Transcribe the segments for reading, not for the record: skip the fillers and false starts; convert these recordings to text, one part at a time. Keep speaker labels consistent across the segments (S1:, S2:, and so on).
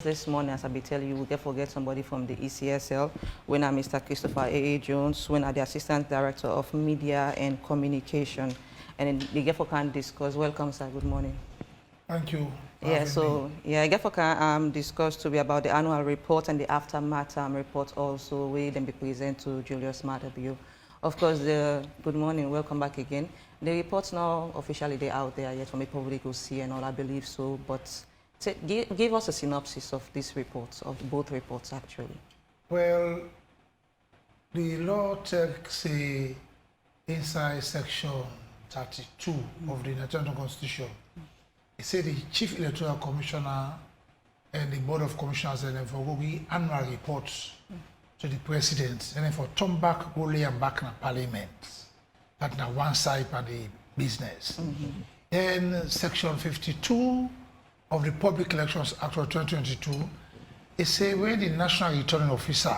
S1: This morning, as I be telling you, we get forget somebody from the ECSL. We are Mr. Christopher A. Jones, we are the Assistant Director of Media and Communication. And the get for can discuss. Welcome, sir. Good morning.
S2: Thank you.
S1: I get for can discuss to be about the annual report and the aftermath report also. We then be present to Julius Madabiu. Of course, good morning. Welcome back again. The report's not officially out there yet for me public to see and all. I believe so, but. Give us a synopsis of these reports, of both reports actually.
S2: Well, the law takes inside section 32 of the National Constitution. It said the Chief Electoral Commissioner and the Board of Commissioners and then for the annual reports to the President and then for turn back, go lay and back in Parliament. That's now one side of the business. Then section 52 of the Public Elections Act of 2022, it says when the National Returning Officer,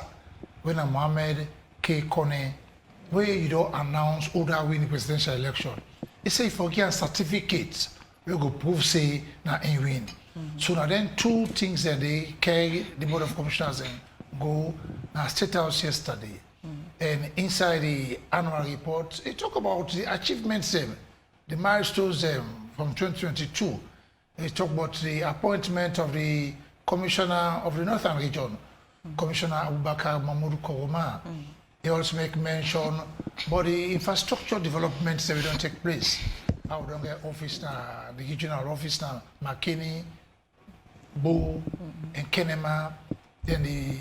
S2: when Mohamed Konneh, where you don't announce who that win the presidential election, it says for get certificates, we go prove say na in win. So now then two things that they carry the Board of Commissioners and go now State House yesterday. And inside the annual report, it talk about the achievements, the milestones from 2022. They talk about the appointment of the Commissioner of the Northern Region, Commissioner Abubakar Mahmoud Koroma. They also make mention about the infrastructure developments that don't take place. How don't get office now, the regional office now, McKinney, Bo, and Kenema, then the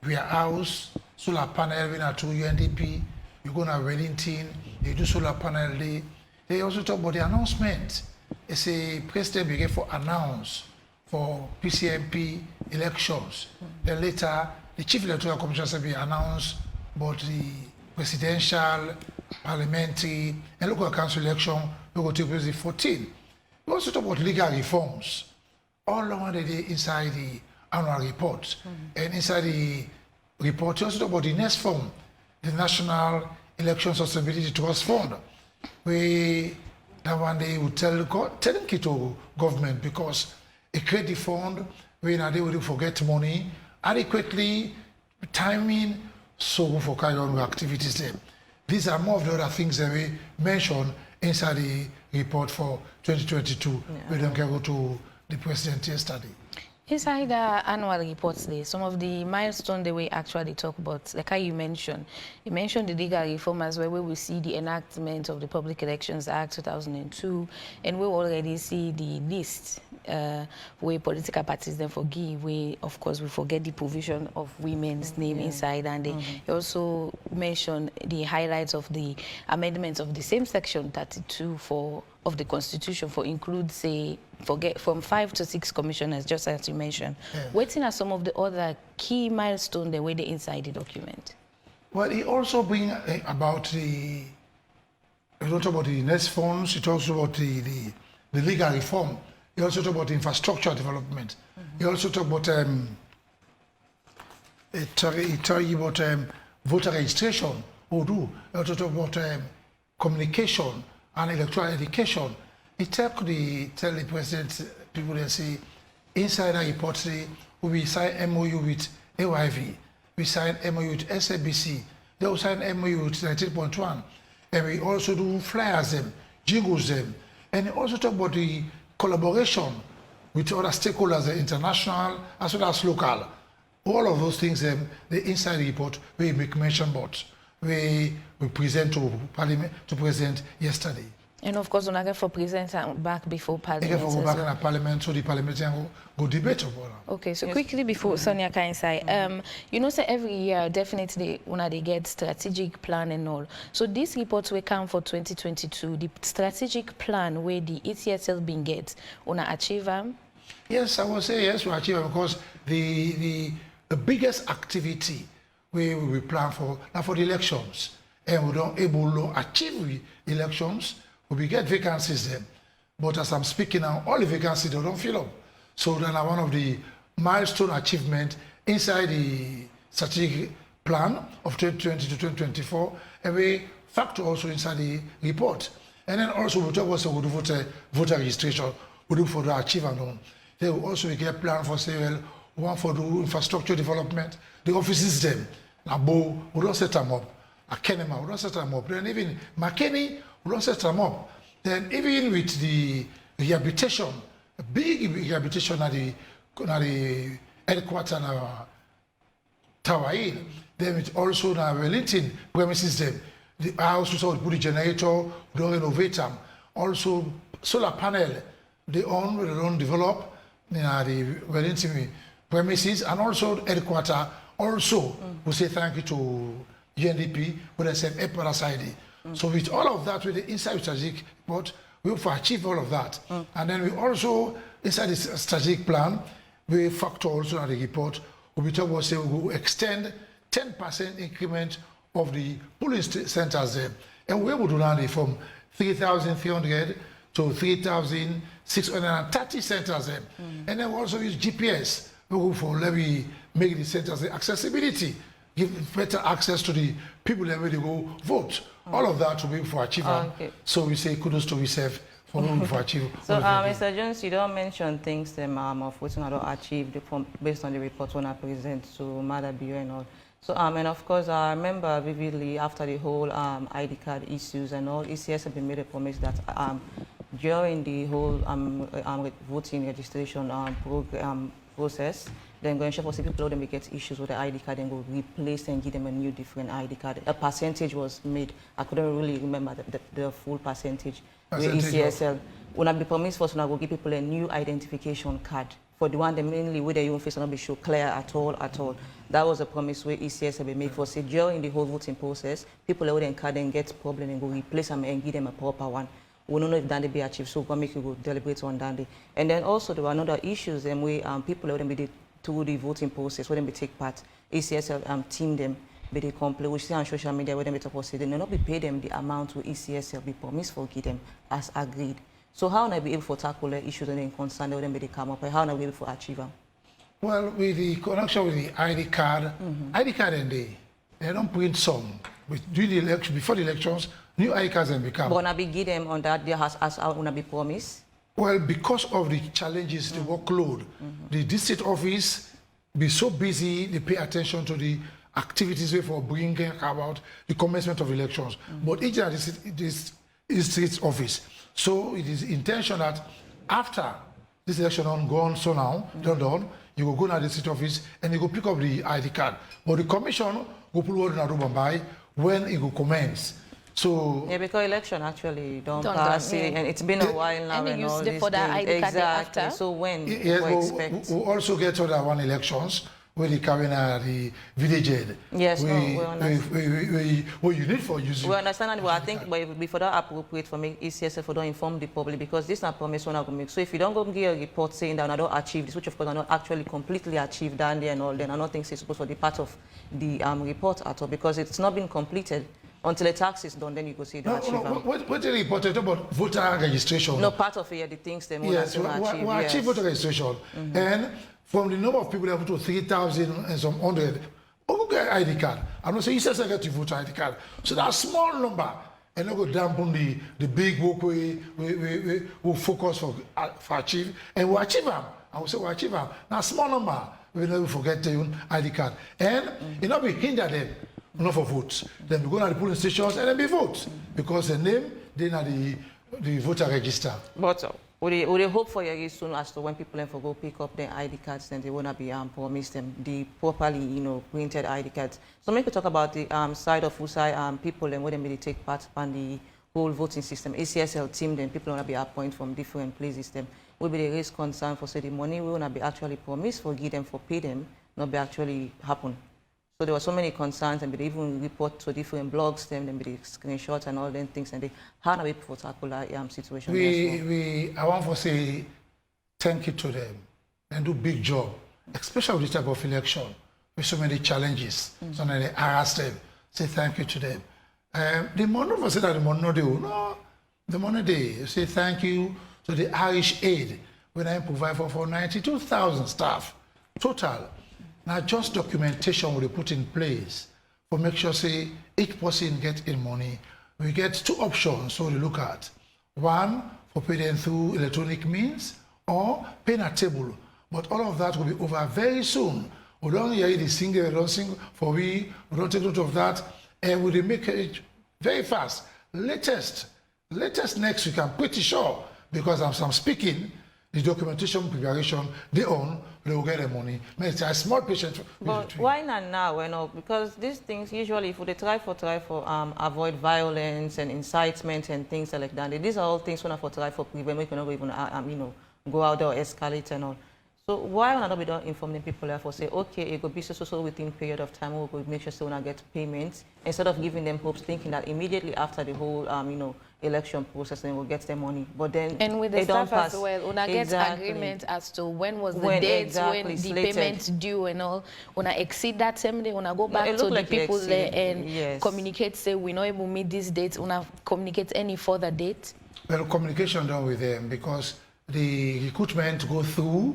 S2: warehouse, solar panel, we are to UNDP, you go to Wellington, they do solar panel day. They also talk about the announcement. It's a president began for announce for PCMP elections. Then later, the Chief Electoral Commission will announce about the presidential, parliamentary, and local council election will go take place the 14th. We also talk about legal reforms. All along the day inside the annual report. And inside the report, we also talk about the next fund, the National Election Sustainability Trust Fund. That one day will tell them to government because a credit fund when they will forget money adequately, timing, so for carry on with activities there. These are more of the other things that we mentioned inside the report for 2022. We don't go to the president yesterday.
S3: Inside the annual reports, some of the milestones that we actually talk about, like how you mentioned the legal reform as well, where we see the enactment of the Public Elections Act 2002, and we already see the list where political parties then forgive, where of course we forget the provision of women's name inside, and they also mention the highlights of the amendments of the same section 32 of the Constitution for include, say, from 5 to 6 commissioners, just as you mentioned. What are some of the other key milestones that were inside the document?
S2: Well, it also brings about it talks about the next funds, it also about the legal reform, it also talk about infrastructure development, it also talk about tell you about voter registration, it also talk about communication and electoral education. It tell the president, people that say, inside the report, we sign MOU with AYV, we sign MOU with SABC, they will sign MOU with 19.1, and we also do flyers them, jingles them, and also talk about the collaboration with other stakeholders, international as well as local. All of those things, the inside the report, we make mention about. We present to Parliament, to President yesterday.
S3: And of course, we for present back before Parliament.
S2: Go back in Parliament, so the parliamentarian go debate about it.
S3: Okay, so quickly before Sonia can say, you know, say every year definitely when they get strategic plan and all. So these reports will come for 2022. The strategic plan where the ECSL being get, wanna achieve them?
S2: Yes, I will say yes, we achieve them because the biggest activity we plan for now for the elections, and we don't able to achieve the elections. We get vacancies then, but as I'm speaking now, all the vacancies they don't fill up. So then one of the milestone achievement inside the strategic plan of 2020 to 2024, and we factor also inside the report. And then also we talk about voter registration, we do for the achievement. They will also get plan for say, well, one for the infrastructure development, the offices them. Abo, we don't set them up. Akenema, we don't set them up. Then even McKinney, we don't set them up. Then even with the rehabilitation, a big rehabilitation at the headquarters in our Tower Inn, then it's also now Wellington premises them. The house also put the generator, we don't renovate them. Also solar panel, they don't develop the Wellington premises, and also headquarters. Also, we say thank you to UNDP for the same parasite. So with all of that, with the inside strategic report, we will achieve all of that. And then we also, inside this strategic plan, we factor also in the report, we talk about say we will extend 10% increment of the polling centers there. And we're able to do that from 3,300 to 3,630 centers there. And then we also use GPS. We go for levy, make the centers the accessibility, give better access to the people that they go vote. All of that to be for achievement. So we say kudos to yourself for achieving.
S1: So, Mr. Jones, you don't mention things of what I don't achieve based on the report when I present to Mother Bio and all. So, and of course, I remember vividly after the whole ID card issues and all, ECSL have made a promise that during the whole voting registration process, then going to ensure for people who get issues with the ID card and go replace and give them a new different ID card. A percentage was made. I couldn't really remember the full percentage. With ECSL, when I be promised for, so I will give people a new identification card. For the one that mainly where their own face will not be show clear at all. That was a promise where ECSL be made for say during the whole voting process, people who then card and get problem and go replace them and give them a proper one. We don't know if that be achieved, so we'll make you go deliberate on that day. And then also there were another issues and we people who then be through the voting process, where they take part, ECSL team them, but they complain, we see on social media where they talk about say they will not be paid them the amount to ECSL be promised for give them as agreed. So how will I be able to tackle the issues and then concern them they come up, and how will I be able to achieve them?
S2: Well, with the connection with the ID card, ID card and they don't print some. During the election, before the elections, new ID cards and become.
S1: But I be give them on that, as I will be promised.
S2: Well, because of the challenges, the workload, the district office be so busy, they pay attention to the activities for bringing about the commencement of elections. But each district office. So it is intention that after this election gone, so now, done, you will go to the district office and you go pick up the ID card. But the commission will put word in Aruba when it will commence. So
S1: yeah, because election actually don't pass, and it's been a while now.
S3: And use the for that ID card after.
S1: So when
S2: yes, we also get other one elections where they carry the village head.
S1: Yes, we understand.
S2: What you need for using.
S1: We understand that, but I think before that appropriate for me, ECSL for don't inform the public because this is not promise one I go make. So if you don't go give a report saying that I don't achieve this, which of course I not actually completely achieved that and all, then I don't think it's supposed to be part of the report at all because it's not been completed. Until the tax is done, then you go see the achievement.
S2: What the report about voter registration?
S1: No, part of it, the things they want
S2: to achieve voter registration. And from the number of people that have to 3,000 and some hundred, who get ID card? I'm not saying you say get your voter ID card. So that small number, and not go dampen the big work we focus for achieve, and we achieve them. I will say we achieve them. Now small number, we never forget your ID card. And it not be hinder them. Not for votes. Then we go to the polling stations and then be votes because the name then are the voter register.
S1: But would they hope for you soon as to when people for go pick up their ID cards, then they wanna be promised them the properly printed ID cards. So make we talk about the side of Usai people and when they take part on the whole voting system. ECSL team then people wanna be appointed from different places. Them will be the raise concern for say the money we wanna be actually promised for give them for pay them not be actually happen. So there were so many concerns, and they even report to different blogs, then be the screenshots and all them things, and they how do we tackle that situation?
S2: I want to say thank you to them and do big job, especially with this type of election with so many challenges. So then they harass them. Say thank you to them. The money for say that the money no, the money they say thank you to the Irish aid when I provide for 92,000 staff total. Now, just documentation will be put in place for make sure, say, each person get in money. We get two options so we look at. One, for paying through electronic means or paying at table. But all of that will be over very soon. We don't hear the single, we don't sing for we don't take note of that, and we'll make it very fast. Latest next week, I'm pretty sure, because as I'm speaking, the documentation preparation, they will get the money. It's a small patient.
S1: But why not now? Because these things, usually, if they try for avoid violence and incitement and things like that, these are all things when I try for prevent, we cannot even, go out there or escalate and all. So why not be done informing people therefore say, okay, it could be so within period of time, we could make sure so we get payments, instead of giving them hopes, thinking that immediately after the whole, election process, then we'll get their money. But then
S3: and with the staff as well, una get agreement as to when was the date, when the payment due and all. Una exceed that same day, una go back to the people there and communicate, say we're not able to meet this date, una communicate any further date?
S2: Well, communication done with them, because the recruitment go through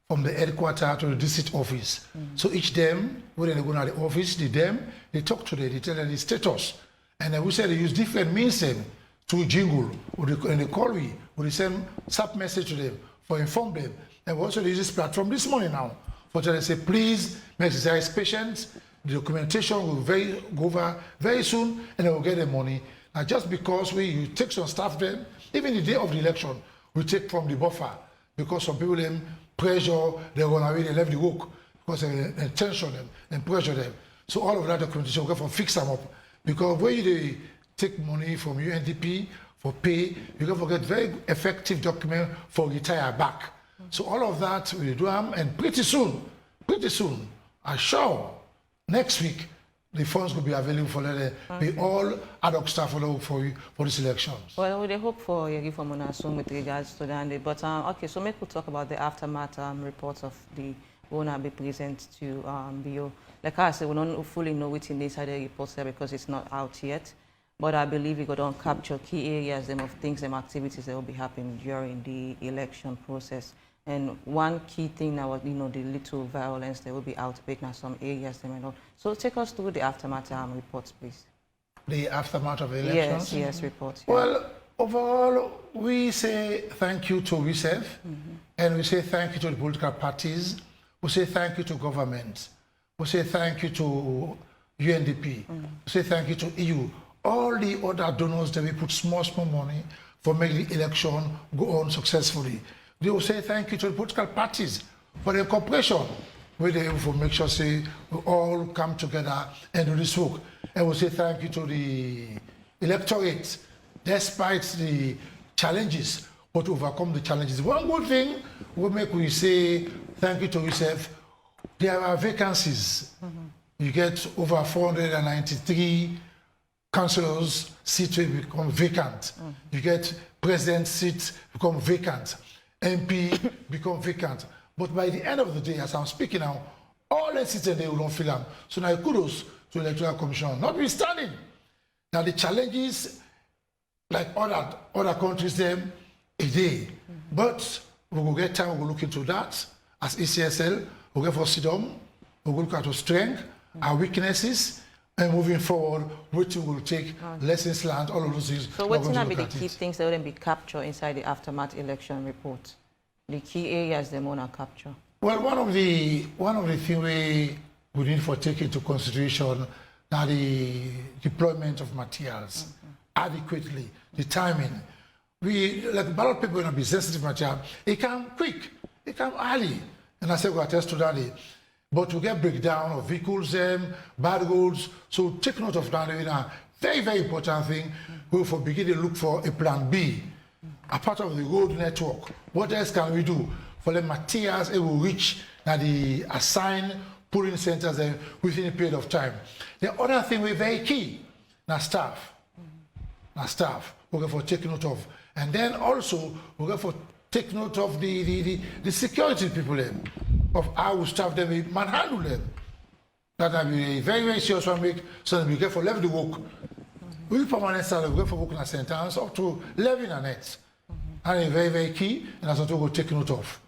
S2: from the headquarters to the district office. So each them, when they go to the office, they talk to them, they tell them the status. And then we say they use different means to jingle, and they call we, or they send sub message to them for inform them. And we also use this platform this morning now for them to say, please make exercise patience. The documentation will go over very soon, and they will get the money. Now, just because you take some staff then, even the day of the election, we take from the buffer, because some people them pressure, they're going to really left the work because they tension them and pressure them. So all of that documentation will go for fix them up, because when they take money from UNDP for pay, you can get very effective document for retire back. So all of that we do them, and pretty soon, I'm sure next week the funds will be available for the all ad hoc staff for these elections. Well,
S1: we hope for a reform soon with regards to that. But okay, so maybe we'll talk about the aftermath reports of the owner be present to BO. Like I said, we don't fully know what's inside the reports there because it's not out yet. But I believe we could capture key areas of things and activities that will be happening during the election process. And one key thing now, the little violence, there will be outbreak in some areas. So take us through the aftermath reports, please.
S2: The aftermath of the elections?
S1: Yes, reports. Yeah.
S2: Well, overall, we say thank you to WISEF, and we say thank you to the political parties. We say thank you to government. We say thank you to UNDP. We say thank you to EU. All the other donors that we put small money for making the election go on successfully. They will say thank you to the political parties for their cooperation, where they will make sure say we all come together and do this work. And we'll say thank you to the electorate, despite the challenges, but to overcome the challenges. One good thing we say thank you to yourself. There are vacancies. You get over 493 councillors' seats will become vacant. You get president seats become vacant. MP become vacant. But by the end of the day, as I'm speaking now, all the seats they will not fill them. So now kudos to the Electoral Commission. Notwithstanding that the challenges, like other countries, them a day. But we will get time, we will look into that as ECSL. We'll get for sit-down, we'll look at our strength, our weaknesses, and moving forward, which will take lessons learned, all of those things.
S1: So what's going to be the key things that will then be captured inside the aftermath election report? The key areas they want to capture?
S2: Well, one of the things we need to take into consideration are the deployment of materials adequately, the timing. Like ballot paper will be sensitive material. It come quick, it come early. And I said we attest to that. But we get breakdown of vehicles, bad roads. So take note of that. A very, very important thing. We will begin to look for a plan B, a part of the road network. What else can we do for the materials it will reach the assigned pooling centers within a period of time? The other thing we're very key, now staff. Now staff, we're going to take note of. And then also, we're going to take note of the security people of how we staff them, we manhandle them. That will be a very, very serious one week, so that we get for level the work. We permanent salary, we get for work in a sentence up to 11 and net. And it's very, very key, and that's what we'll take note of.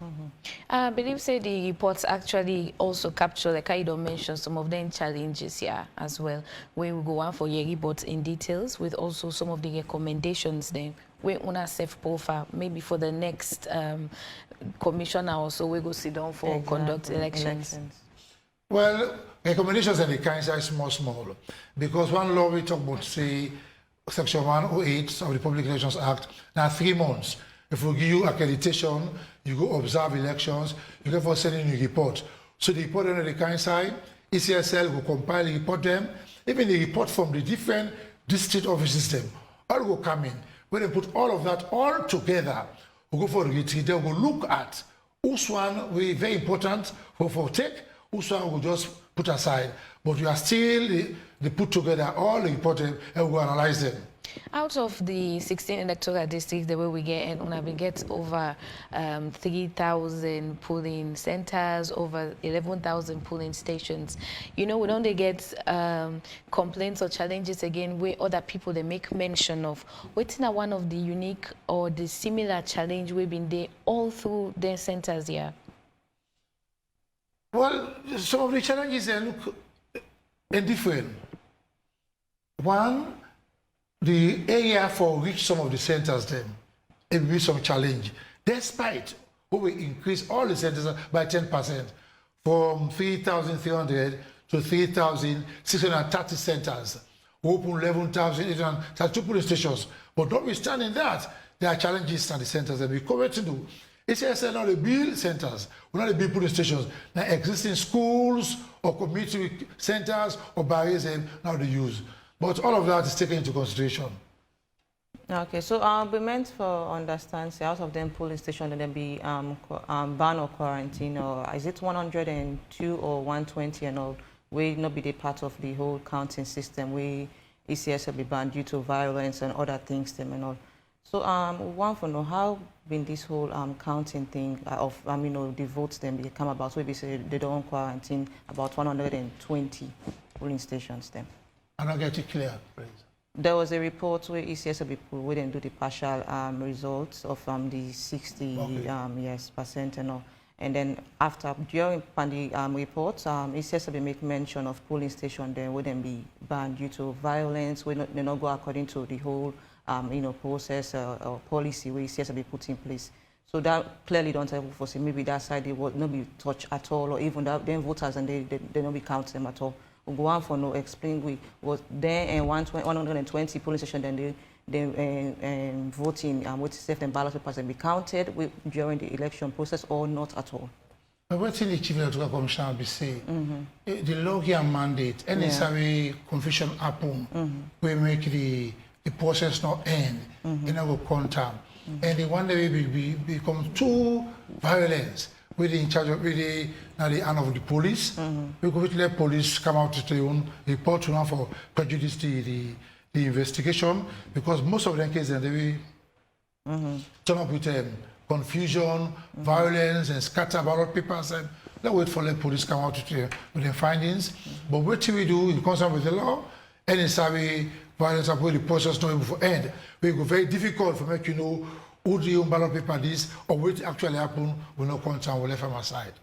S3: I believe say the reports actually also capture, like I don't mention, some of them challenges here as well, where we go on for your reports in details with also some of the recommendations then we una self profile maybe for the next commissioner also we go sit down for conduct elections.
S2: Well, recommendations and the kind size small, because one law we talk about, say, Section 108 of the Public Elections Act, now 3 months. If we give you accreditation, you go observe elections, you go for sending a report. So the report on the kind side, ECSL will compile the report them, even the report from the different district office system, all will come in. When they put all of that all together, we'll go for the retreat, then we'll look at which one will be very important for take, which one will just put aside. But we are still they put together all the important and we analyze them.
S3: Out of the 16 electoral districts, the way we get, and we get over 3,000 polling centers, over 11,000 polling stations. You know, we don't get complaints or challenges again where other people they make mention of. What's now one of the unique or the similar challenge we've been there all through their centers here?
S2: Well, some of the challenges they look different. One, the area for which some of the centers them, it will be some challenge. Despite we increase all the centers by 10%, from 3,300 to 3,630 centers. We open 11,832 police stations. But notwithstanding that, there are challenges at the centers that we cover to do. ECSL not the build centers, we're not the big police stations. Now existing schools or community centers or barriers now they use. But all of that is taken into consideration.
S1: Okay, so we meant for understand, say, out of them polling station, then be ban or quarantine, or is it 102 or 120 and all? Will not be the part of the whole counting system. We ECS will be banned due to violence and other things, them and all. So one for know how been this whole counting thing of the votes them they come about. So we say they don't quarantine about 120 polling stations them.
S2: I'm not getting clear, please.
S1: There was a report where ECSL people wouldn't do the partial results of the 60 percent and all. And then after, during the report, ECSL make mention of polling station then wouldn't be banned due to violence, they not go according to the whole process or policy where ECSL put in place. So that clearly don't have for say maybe that side they will not be touched at all, or even that then voters and they not be count them at all. We'll go on for no explain we was there and 120 polling station then they voting with safe and ballot papers and be counted during the election process or not at all.
S2: But what the Chief Electoral Commissioner be saying, the law here mandate, any survey confusion happen, we make the process not end, and will contact. And the one day we become too violent. We're in charge of the hand of the police. We could let police come out to their own report to now for prejudice the investigation, because most of them cases they will turn up with confusion, violence, and scatter ballot papers. And they wait for the police come out with their findings. But what do we do in concern with the law? Any survey violence up where the process not able to end. We go very difficult for make you know who the ballot paper is or what actually happened will not concern will left from our side.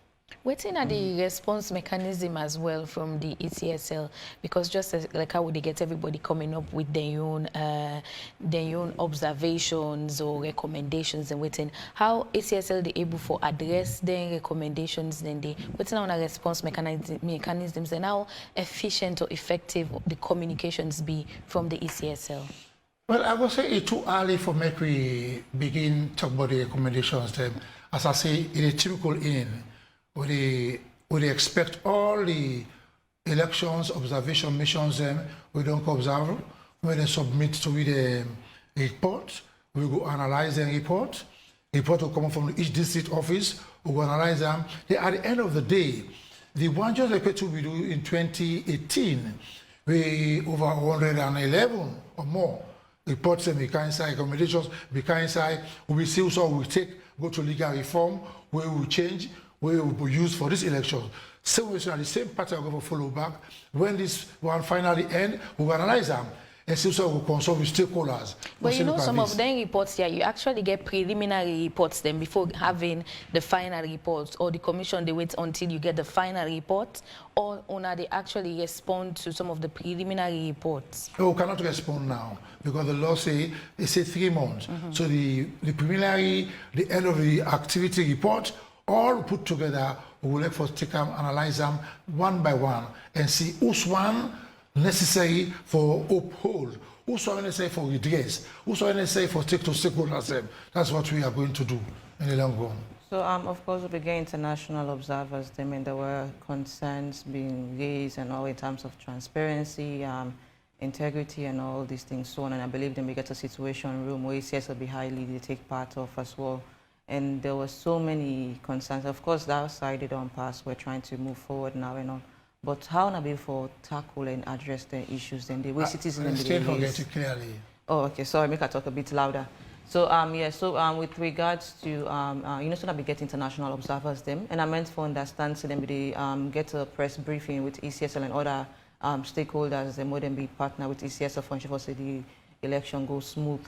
S3: Waiting at the response mechanism as well from the ECSL, because just as, like how would they get everybody coming up with their own observations or recommendations and waiting, how ECSL they able to address their recommendations, then they waiting on a response mechanisms and how efficient or effective the communications be from the ECSL?
S2: Well, I would say it's too early for me we begin talk about the recommendations. Then, as I say, it is typical in. We expect all the elections, observation missions, we don't observe. When they submit to the report, we go analyze the report. Report will come from each district office, we will analyze them. At the end of the day, the one just like we do in 2018, we over 111 or more reports and become recommendations, become we see also we go to legal reform, where we change, we will use for this election. Same way, the same pattern we're going to follow back. When this one finally ends, we will analyze them. and see also will consult with stakeholders.
S3: But you know, some of them reports here, you actually get preliminary reports then before having the final reports, or the commission, they wait until you get the final report, or they actually respond to some of the preliminary reports?
S2: No, we cannot respond now because the law say 3 months. So the preliminary, the end of the activity report, all put together, we will let for take them, analyze them one by one, and see which one necessary for uphold, which one necessary for redress, which one necessary for take to stakeholders. That's what we are going to do in the long run.
S1: So, of course, we get international observers. I mean, there were concerns being raised and all in terms of transparency, integrity, and all these things, so on. And I believe then we get a situation room where ECS will be highly they take part of as well. And there were so many concerns. Of course, that side they don't pass. We're trying to move forward now and on. But how na be for tackle and address the issues then the way citizens
S2: still forget it clearly.
S1: Oh, okay. Sorry, make I talk a bit louder. So yeah. So with regards to you know, so that we get international observers them, and I meant for understand so then they get a press briefing with ECSL and other stakeholders. Then more than be partner with ECSL for ensure so the election goes smooth.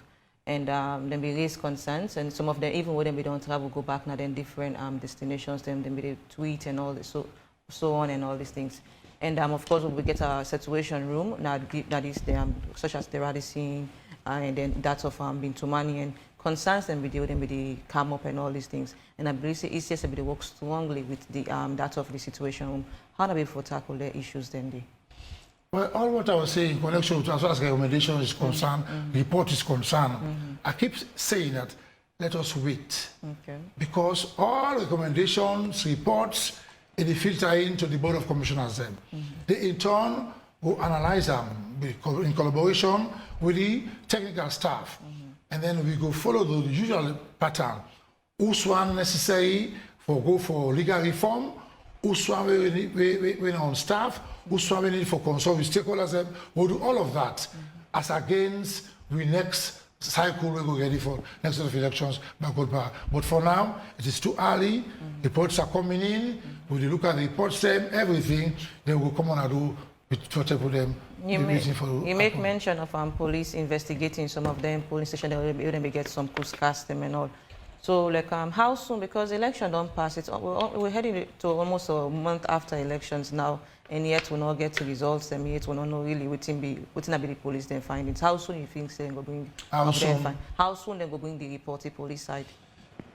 S1: And then we raise concerns, and some of them even when we don't travel, go back now then different destinations. Then we tweet and all this. So on and all these things. And of course, we get a situation room that is such as the Radisson and then that of Bintumani and concerns and video, then they come up and all these things. And I believe ECS they work strongly with the that of the situation room. How do we for tackle their issues then?
S2: Well, all what I was saying in connection with as far as recommendation is concerned, report is concerned, I keep saying that let us wait.
S1: Okay.
S2: Because all recommendations, reports, they filter into the Board of Commissioners then. They in turn will analyze them in collaboration with the technical staff. And then we go follow the usual pattern. Which one necessary for go for legal reform, which one we on staff, which one we need for consult with stakeholders. We'll do all of that as against we next cycle we go ready for next set of elections by good power. But for now, it is too early. Reports are coming in. We look at the reports, them, everything. Then we'll come on and do with them.
S1: You make mention of police investigating some of them, police station. They will get some cast them and all. So like how soon? Because election don't pass. We're heading to almost a month after elections now, and yet we not get to results. And yet we don't know really what's be the police then findings. How soon you think they go bring? How soon they go bring the report the police side?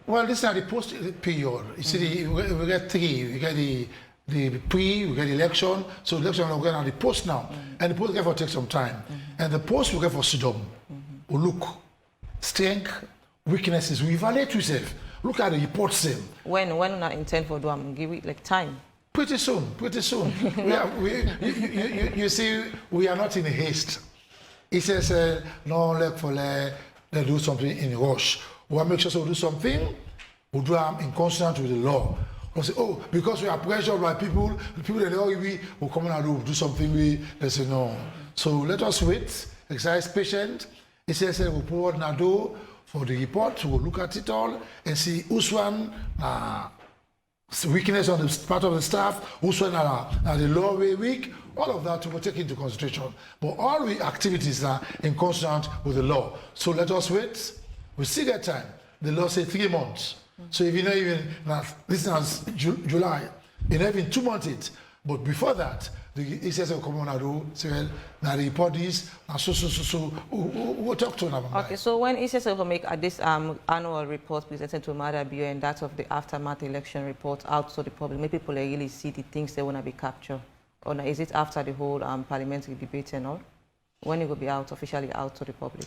S2: Well, this is the post period. You see, we get 3. We get the pre, we get the election. So election we're going on the post now, and the post get for take some time, and the post we get for sit down. We look strength, weaknesses. We evaluate yourself. Look at the reports. Them.
S1: When I intend for doing, give it like time.
S2: Pretty soon. You see, we are not in a haste. It says no, they do something in a rush. We'll make sure so we do something. We'll do them in consonance with the law. We'll say, oh, because we are pressured by people that will come and do something. They say no. So let us wait. Exercise patient. It says we'll put Nado for the report. We'll look at it all and see which one weakness on the part of the staff, which one are the law way weak. All of that will take into consideration. But all the activities are in consonance with the law. So let us wait. We still get time. The law says 3 months. So if you know even this is July, you know even 2 months it. But before that, the ECSL come on and do say, well, now the report is so we'll talk to them.
S1: Okay, so when ECSL will make this annual report presented to Madabiyo and that of the aftermath election report out to the public, maybe people really see the things they want to be captured, or is it after the whole parliamentary debate and all? When it will be out officially out to the public?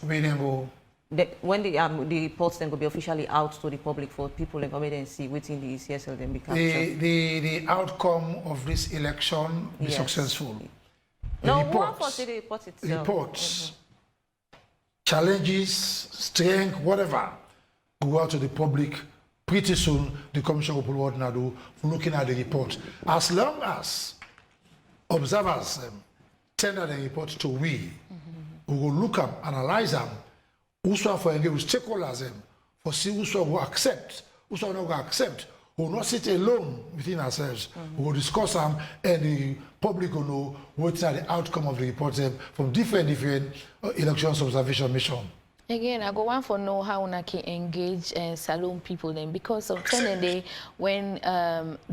S1: When the reports then will be officially out to the public for people to come and see within the ECSL then be captured.
S2: The outcome of this election be successful.
S1: No, what was the report itself?
S2: Reports, challenges, strength, whatever, go out to the public. Pretty soon, the Commission will put what now do for looking at the report. As long as observers tender the report to we will look them, analyze them. Who's one for engage with stakeholders for see who's one will accept, who's one not going to accept, We will not sit alone within ourselves. We will discuss them, and the public will know what are the outcome of the report from different elections observation mission.
S3: Again, I go on for know how we can engage Salone people then, because of day when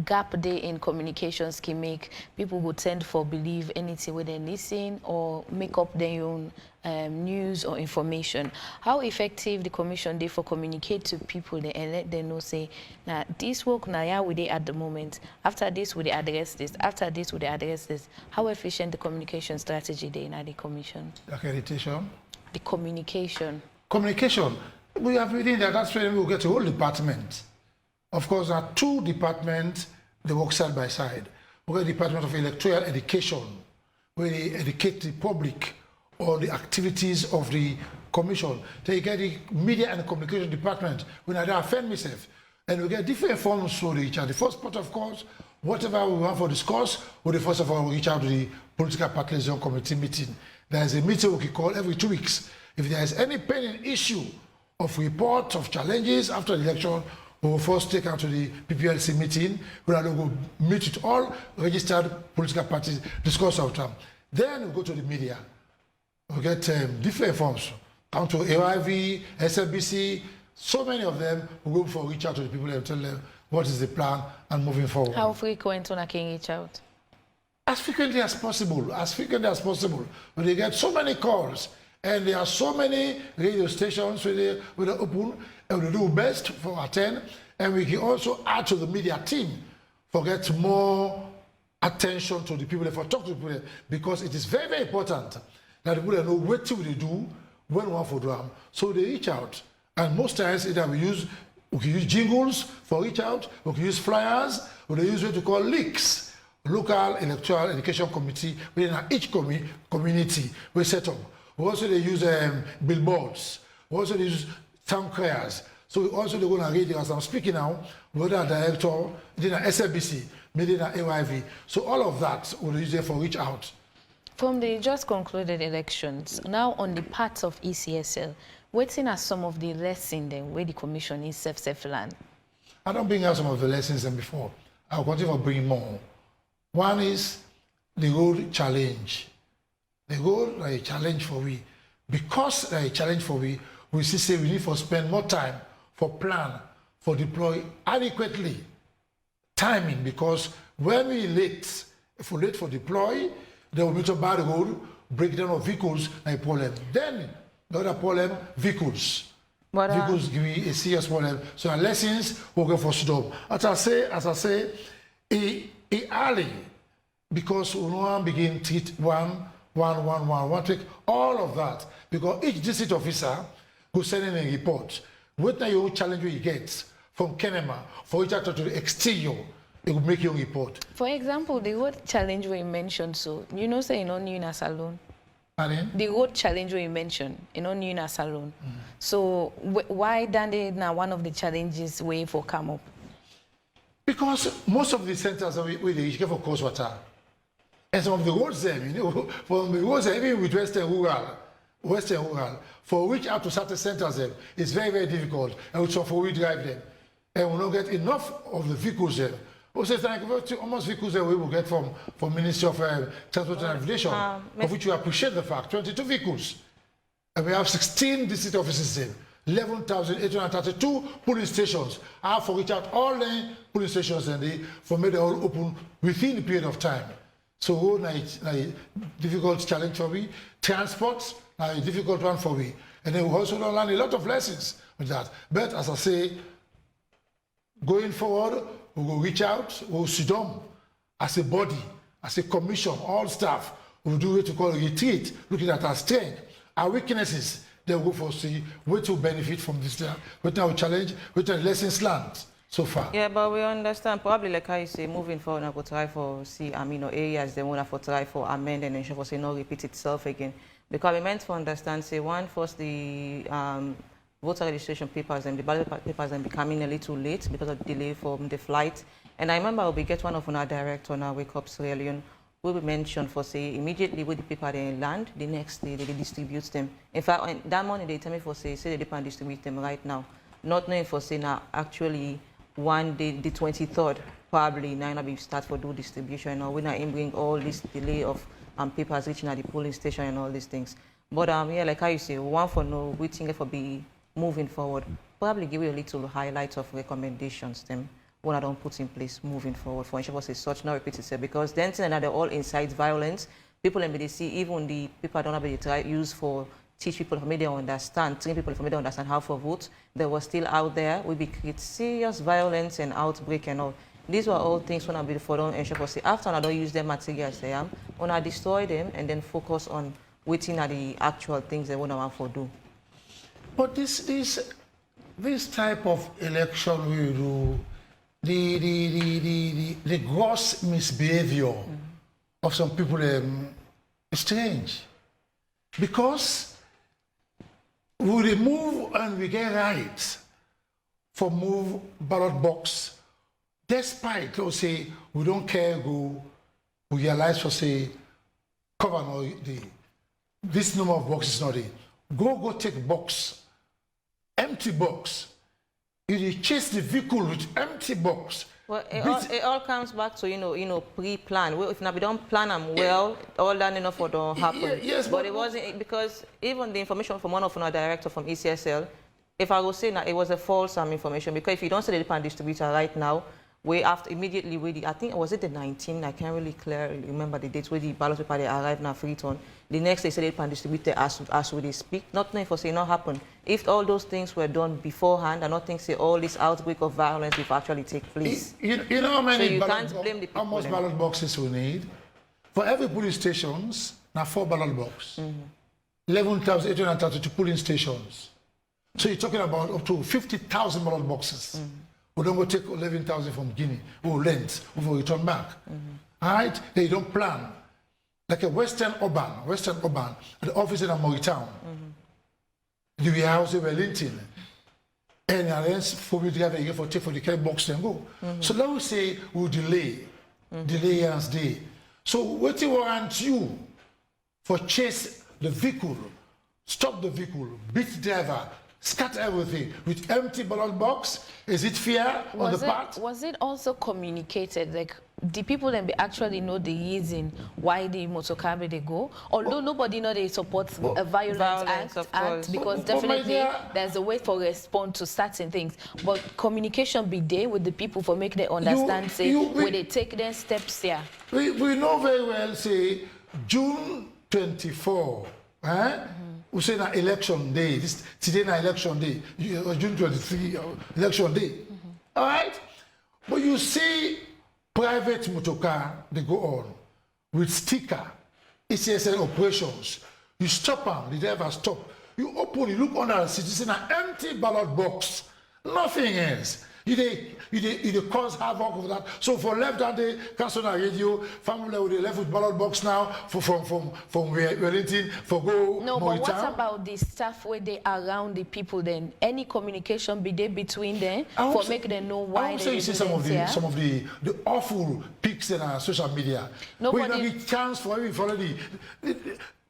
S3: gap day in communications can make people who tend for believe anything when they listen or make up their own news or information. How effective the commission day for communicate to people then, and let them know say now this work now yeah we dey at the moment. After this we dey address this. After this we dey address this. How efficient the communication strategy day in the commission?
S2: Accreditation.
S3: The communication.
S2: Communication. We have within that. That's when we will get a whole department. Of course, there are two departments. They work side by side. We get the Department of Electoral Education, where they educate the public on the activities of the commission. They get the Media and Communication Department, when I offend myself, and we get different forms for each other. The first part, of course, whatever we want for discuss, we first of all reach out to the Political Party Liaison Committee meeting. There is a meeting we call every 2 weeks. If there is any pending issue of reports, of challenges after the election, we will first take out to the PPLC meeting, where we will meet with all registered political parties, discuss out them. Then we go to the media. We get different forms. Come to AIV, SLBC, so many of them, we go for reach out to the people and tell them what is the plan and moving forward.
S3: How frequent one can reach out?
S2: As frequently as possible, as frequently as possible. When they get so many calls, and there are so many radio stations where they open, and we do best for attend, and we can also add to the media team for get more attention to the people, for talk to the people, because it is very, very important that the people know what to do when we want for them. So they reach out, and most times either we can use jingles for reach out, we can use flyers, or they use what we call leaks. Local electoral education committee within each community we set up. We also they use billboards. We also they use town criers. So we also they go on radio as I'm speaking now. Whether a director, then SLBC, maybe AYV. So all of that we'll use it for reach out.
S3: From the just concluded elections, now on the part of ECSL, waiting are some of the lessons then where the commission is self-learn?
S2: I don't bring out some of the lessons than before. I'll continue to bring more. One is the road challenge. The road a challenge for we. Because a challenge for we still say we need to spend more time for plan, for deploy adequately. Timing, because when we late, if we're late for deploy, there will be a bad road, breakdown of vehicles, and a problem. Then the other problem, vehicles. Vehicles give me a serious problem. So our lessons will go for stop. As I say, early, because we want to begin treat one, take all of that, because each district officer will send in a report. What are your challenge you get from Kenema for each other to the exterior, it will make your report.
S3: For example, the road challenge we mentioned, so you know say in new in a salon.
S2: Pardon?
S3: The road challenge we mentioned in new in a salon. So why then they now one of the challenges way for come up?
S2: Because most of the centers are where they get for coast water. And some of the roads there, you know, from the roads even with Western Rural, for which up to certain centers there, it's very, very difficult. And so for we drive them. And we don't get enough of the vehicles there. Also, almost vehicles that we will get from Ministry of Transport and Aviation, of which we appreciate the fact, 22 vehicles. And we have 16 district offices there. 11,832 police stations. I have to reach out all the police stations and they for me they all open within the period of time. So a difficult challenge for me. Transport, a difficult one for me. And then we also learn a lot of lessons with that. But as I say, going forward, we will reach out, we will sit down as a body, as a commission, all staff. We will do what we call a retreat, looking at our strength, our weaknesses. Then we'll go for see where to benefit from this, what our challenge, what our lessons learned so far.
S1: Yeah, but we understand probably like how you say, moving forward, I will try for see areas they want to try for amend and ensure for say not repeat itself again. Because we meant to understand say one first the voter registration papers and the ballot papers and becoming a little late because of the delay from the flight. And I remember we get one of our director on our Wake Up Leone. We will mention for say immediately with the paper they land, the next day they distribute them. In fact, that morning they tell me for say they depend distribute them right now, not knowing for say now actually one day, the 23rd, probably now we start for do distribution, or we not bring all this delay of papers reaching at the polling station and all these things. But yeah, like how you say, one for no, we think for be moving forward. Probably give you a little highlight of recommendations them what I don't put in place moving forward for ensure say such not repeat itself, because then they're all inside violence. People and they see even the people don't have to try use for teach people for me they understand, train people for me they understand how to vote. They were still out there. We be create serious violence and outbreak and all. These were all things when I be for don't ensure for say after I don't use them materials they am, when I destroy them and then focus on waiting at the actual things they want to do.
S2: But this type of election we do, the gross misbehavior of some people is strange, because we remove and we get rights for move ballot box, despite let's say we don't care who we realize for say cover no this number of boxes not it. Go take box, empty box. You chase the vehicle with empty box.
S1: Well, it all comes back to, you know, pre-plan. Well, if we don't plan them well, all that enough for don't happen.
S2: Yes,
S1: but it wasn't, because even the information from one of our director from ECSL, if I was saying that it was a false information, because if you don't say the pan distributor right now, we after immediately with I think was it the 19th, I can't really clearly remember the dates where the ballot paper they arrived now Freetown. The next day said they pan distributor as we speak. Not knowing for say not happen. If all those things were done beforehand, and not think say all this outbreak of violence will actually take place.
S2: You know how many
S1: so you can't blame the people.
S2: How much ballot boxes we need? For every polling stations, now 4 ballot boxes. 11,832 polling stations. So you're talking about up to 50,000 ballot boxes. We don't go take 11,000 from Guinea, or rent, or return back. All right? They don't plan. Like a Western Urban, the office in Moritown, the warehouse in Wellington, and arrange for me to have a year for take for the care box and go. So let us say we'll delay as day. So what do you want you for chase the vehicle, stop the vehicle, beat the driver, scatter everything with empty ballot box? Is it fair on the part?
S3: Was it also communicated, like the people then actually know the reason why the motorcar they go? Although nobody know they support a violence act because definitely there's a way for respond to certain things. But communication be there with the people for make them understand, when they take their steps here.
S2: We know very well, say, June 24, we say na election day. Today na election day. June 23, election day. All right? But you see private motorcar, they go on with sticker, ECSL operations. You stop them, the driver stop. You open, you look under the seat, it's an empty ballot box. Nothing else. You cause havoc with that. So for left hand day, cancel on radio, family with the left with ballot box now from Wellington for go.
S3: No, but what about the staff where they around the people then? Any communication be there between them for make them know why they
S2: you see some of the awful pics in our social media. Nobody don't get chance for everybody.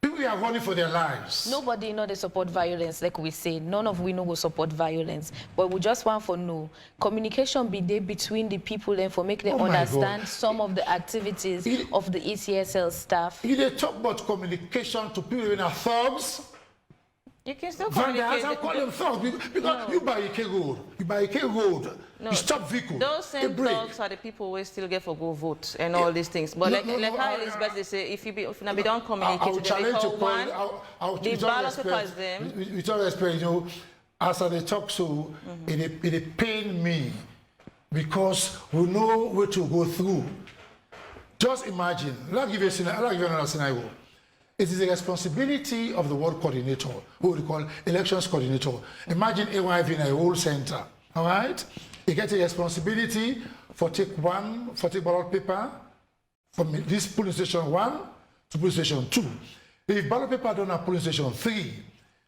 S2: People are running for their lives.
S3: Nobody know they support violence, like we say. None of we know will support violence. But we just want for know communication be there between the people and for make them understand some of the activities of the ECSL staff.
S2: You they talk about communication to people in our thugs.
S1: You can still communicate.
S2: I call them thugs because you buy a K road. You buy a K road. You stop vehicle.
S1: Those same thugs are the people who still get for go vote and all these things. But like how Elizabeth they say, if you don't communicate, they call one. The ballot papers them.
S2: With all respect, you know, as I talk so, it pain me because we know where to go through. Just imagine. I'll give you another scenario. It is the responsibility of the ward coordinator, who we call elections coordinator. Imagine AYV in a whole center, all right? You get a responsibility for take ballot paper from this polling station 1 to polling station 2. If ballot paper done at polling station 3,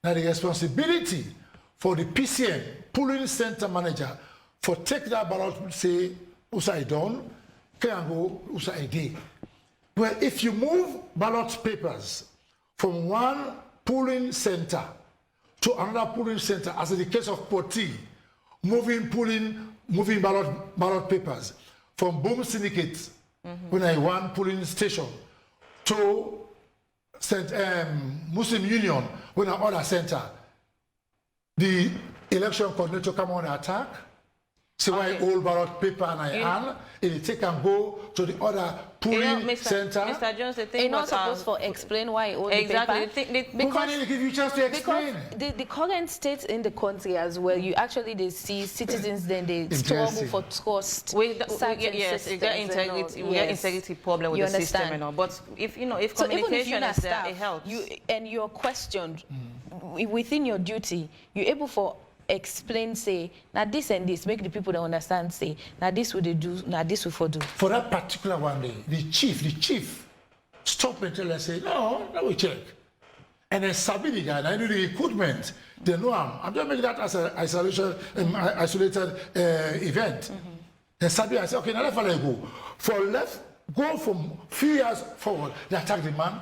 S2: now the responsibility for the PCM, polling center manager, for take that ballot, say, Usa done, can go Usa day. Well, if you move ballot papers from one polling center to another polling center, as in the case of Poti, moving polling moving ballot papers from Boom Syndicate, when I one polling station, to Muslim Union, when I other center, the election coordinator come on attack. So why all ballot paper and I it take and go to the other polling center.
S1: Mr. Jones, the thing
S3: you're not supposed to explain why all
S1: exactly.
S3: the paper.
S2: Because they give you a chance to explain.
S3: Because the current state in the country as well, you actually they see citizens then they struggle for trust.
S1: Yes, you get integrity. We get integrity problem with the system and all. But if if communication is there, it helps.
S3: And you're questioned within your duty, you're able for explain, say, now this and this, make the people that understand, say, now this will they do, now this will for do.
S2: For that particular one day, the chief stopped and tell us, say, no, let me check. And then Sabi the guy, I know the equipment, they know I'm just making that as an isolated event. And Sabi, I said, okay, now let's go. Go from few years forward, they attack the man,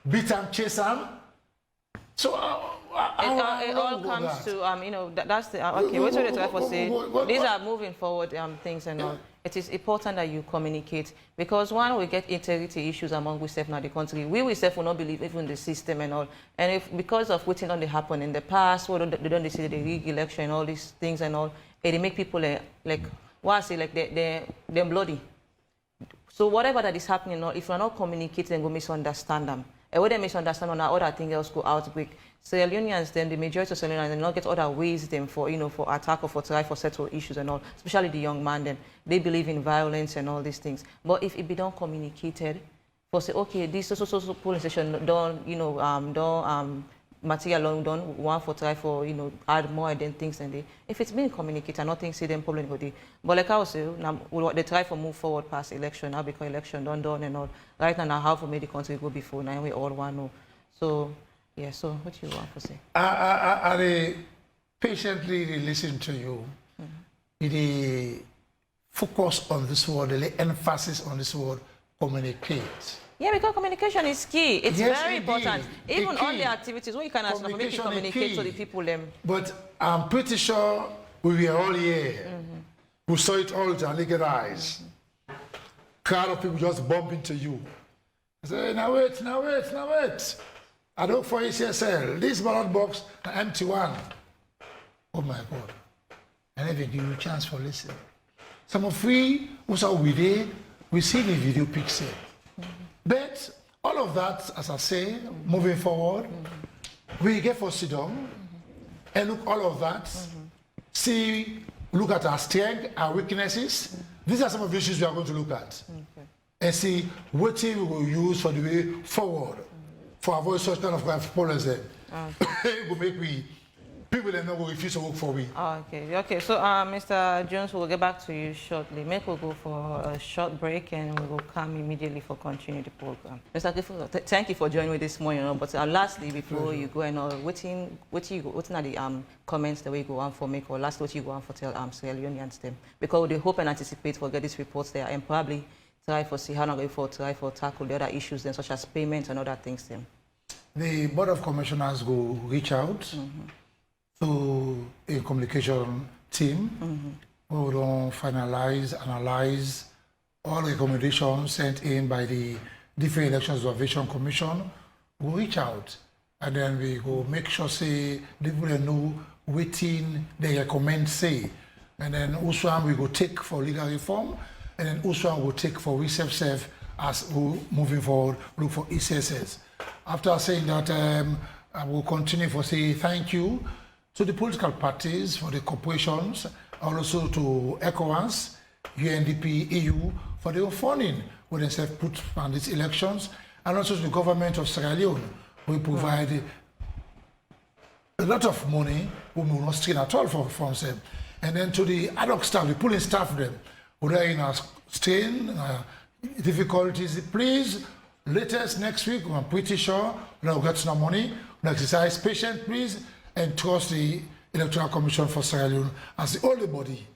S2: beat him, chase him. So,
S1: it all comes to that's the okay. What should I for say? These are moving forward things and all. It is important that you communicate because one, we get integrity issues among we self now the country. We will not believe even the system and all. And if because of what don't happen in the past, they don't see the rig election and all these things and all, they make people like what I say like they're bloody. So whatever that is happening, if you're not communicating, we misunderstand them. And when they misunderstand on other things else go outbreak. Sierra Leoneans, then the majority of Sierra Leoneans, they not get other ways them for for attack or for try for settle issues and all. Especially the young man, then they believe in violence and all these things. But if it be done communicated, for say okay, this so police station don't material don't want for try for add more than things and they. If it's been communicated, nothing say them problem with it. But like I was saying, now they try for move forward past election now because election done and all. Right now how for make the country go before now we all want to know. So. Yeah, so what do you want to say?
S2: I patiently listen to you. They focus on this word, they emphasis on this word, communicate.
S1: Yeah, because communication is key. It's very important. Even
S2: on
S1: the activities, what you can ask, make you communicate to the people.
S2: But I'm pretty sure we were all here. We saw it all with our naked eyes. Crowd of people just bump into you. I say, now wait. I don't for ECSL. This ballot box, an empty one. Oh my God. I never give you a chance for listening. Some of we who saw we did, we see the video picture. But all of that, as I say, moving forward, we get for sit down and look all of that, look at our strength, our weaknesses. These are some of the issues we are going to look at. And see what we will use for the way forward. For avoid such kind of policy, it will make people that know we refuse to work for we.
S1: Okay. So, Mr. Jones, we'll get back to you shortly. Maybe we'll go for a short break and we will come immediately for continue the program. Mr. Kifu, thank you for joining me this morning. But lastly, before you go and all, what are the comments that we go on for make or last what you go on for tell Sierra Leoneans them because they hope and anticipate for get these reports there and probably. Try for see how not going for try for tackle the other issues then such as payments and other things then.
S2: The Board of Commissioners will reach out to a communication team who will analyze all recommendations sent in by the different Elections Observation Commission. We'll reach out and then we go make sure say the people know waiting they recommend say and then also we go take for legal reform. And then also will take for we self as we moving forward, look for ECSS. After saying that, I will continue for say thank you to the political parties, for the corporations, and also to ECOWAS, UNDP, EU, for their funding when they self put on these elections, and also to the government of Sierra Leone, who provide a lot of money, who will not strain at all from them. And then to the ad hoc staff, the polling staff them, who are in a strain, difficulties, please, latest next week, I'm pretty sure we'll get some money, we'll exercise patience, please, and trust the Electoral Commission for Sierra Leone as the only body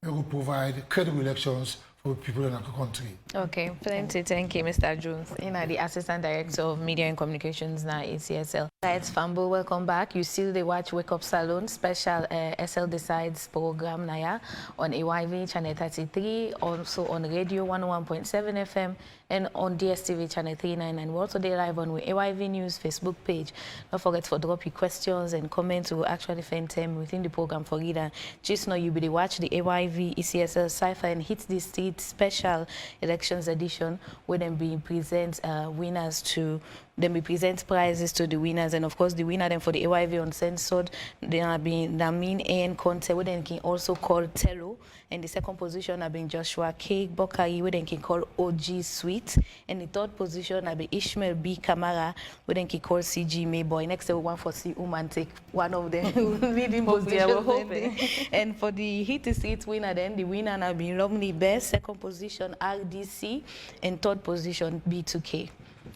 S2: who will provide credible elections for with people in our country.
S3: Okay, plenty. Thank you, Mr. Jones. The Assistant Director of Media and Communications now, ECSL. It's Fambo, welcome back. You still the watch Wake Up Salon special SL Decides program Naya on AYV channel 33, also on radio 101.7 FM and on DSTV channel 399. We're also there live on AYV News Facebook page. Don't forget to drop your questions and comments. We will actually find them within the program for reader. Just know you be watch the AYV ECSL Cypher and Hit the Street special elections edition where them be present winners to then we present prizes to the winners, and of course the winner then for the AYV Uncensored, they have been Namin A.N. Conte, where then can also call Tello, and the second position have been Joshua K. Bokari, where then can call OG Sweet, and the third position have been Ishmael B. Kamara, where then can call CG Mayboy. Next we want for C. Uman take one of them leading positions. And for the Hit the Street winner, then the winner have been Romney Best, second position RDC, and third position B2K.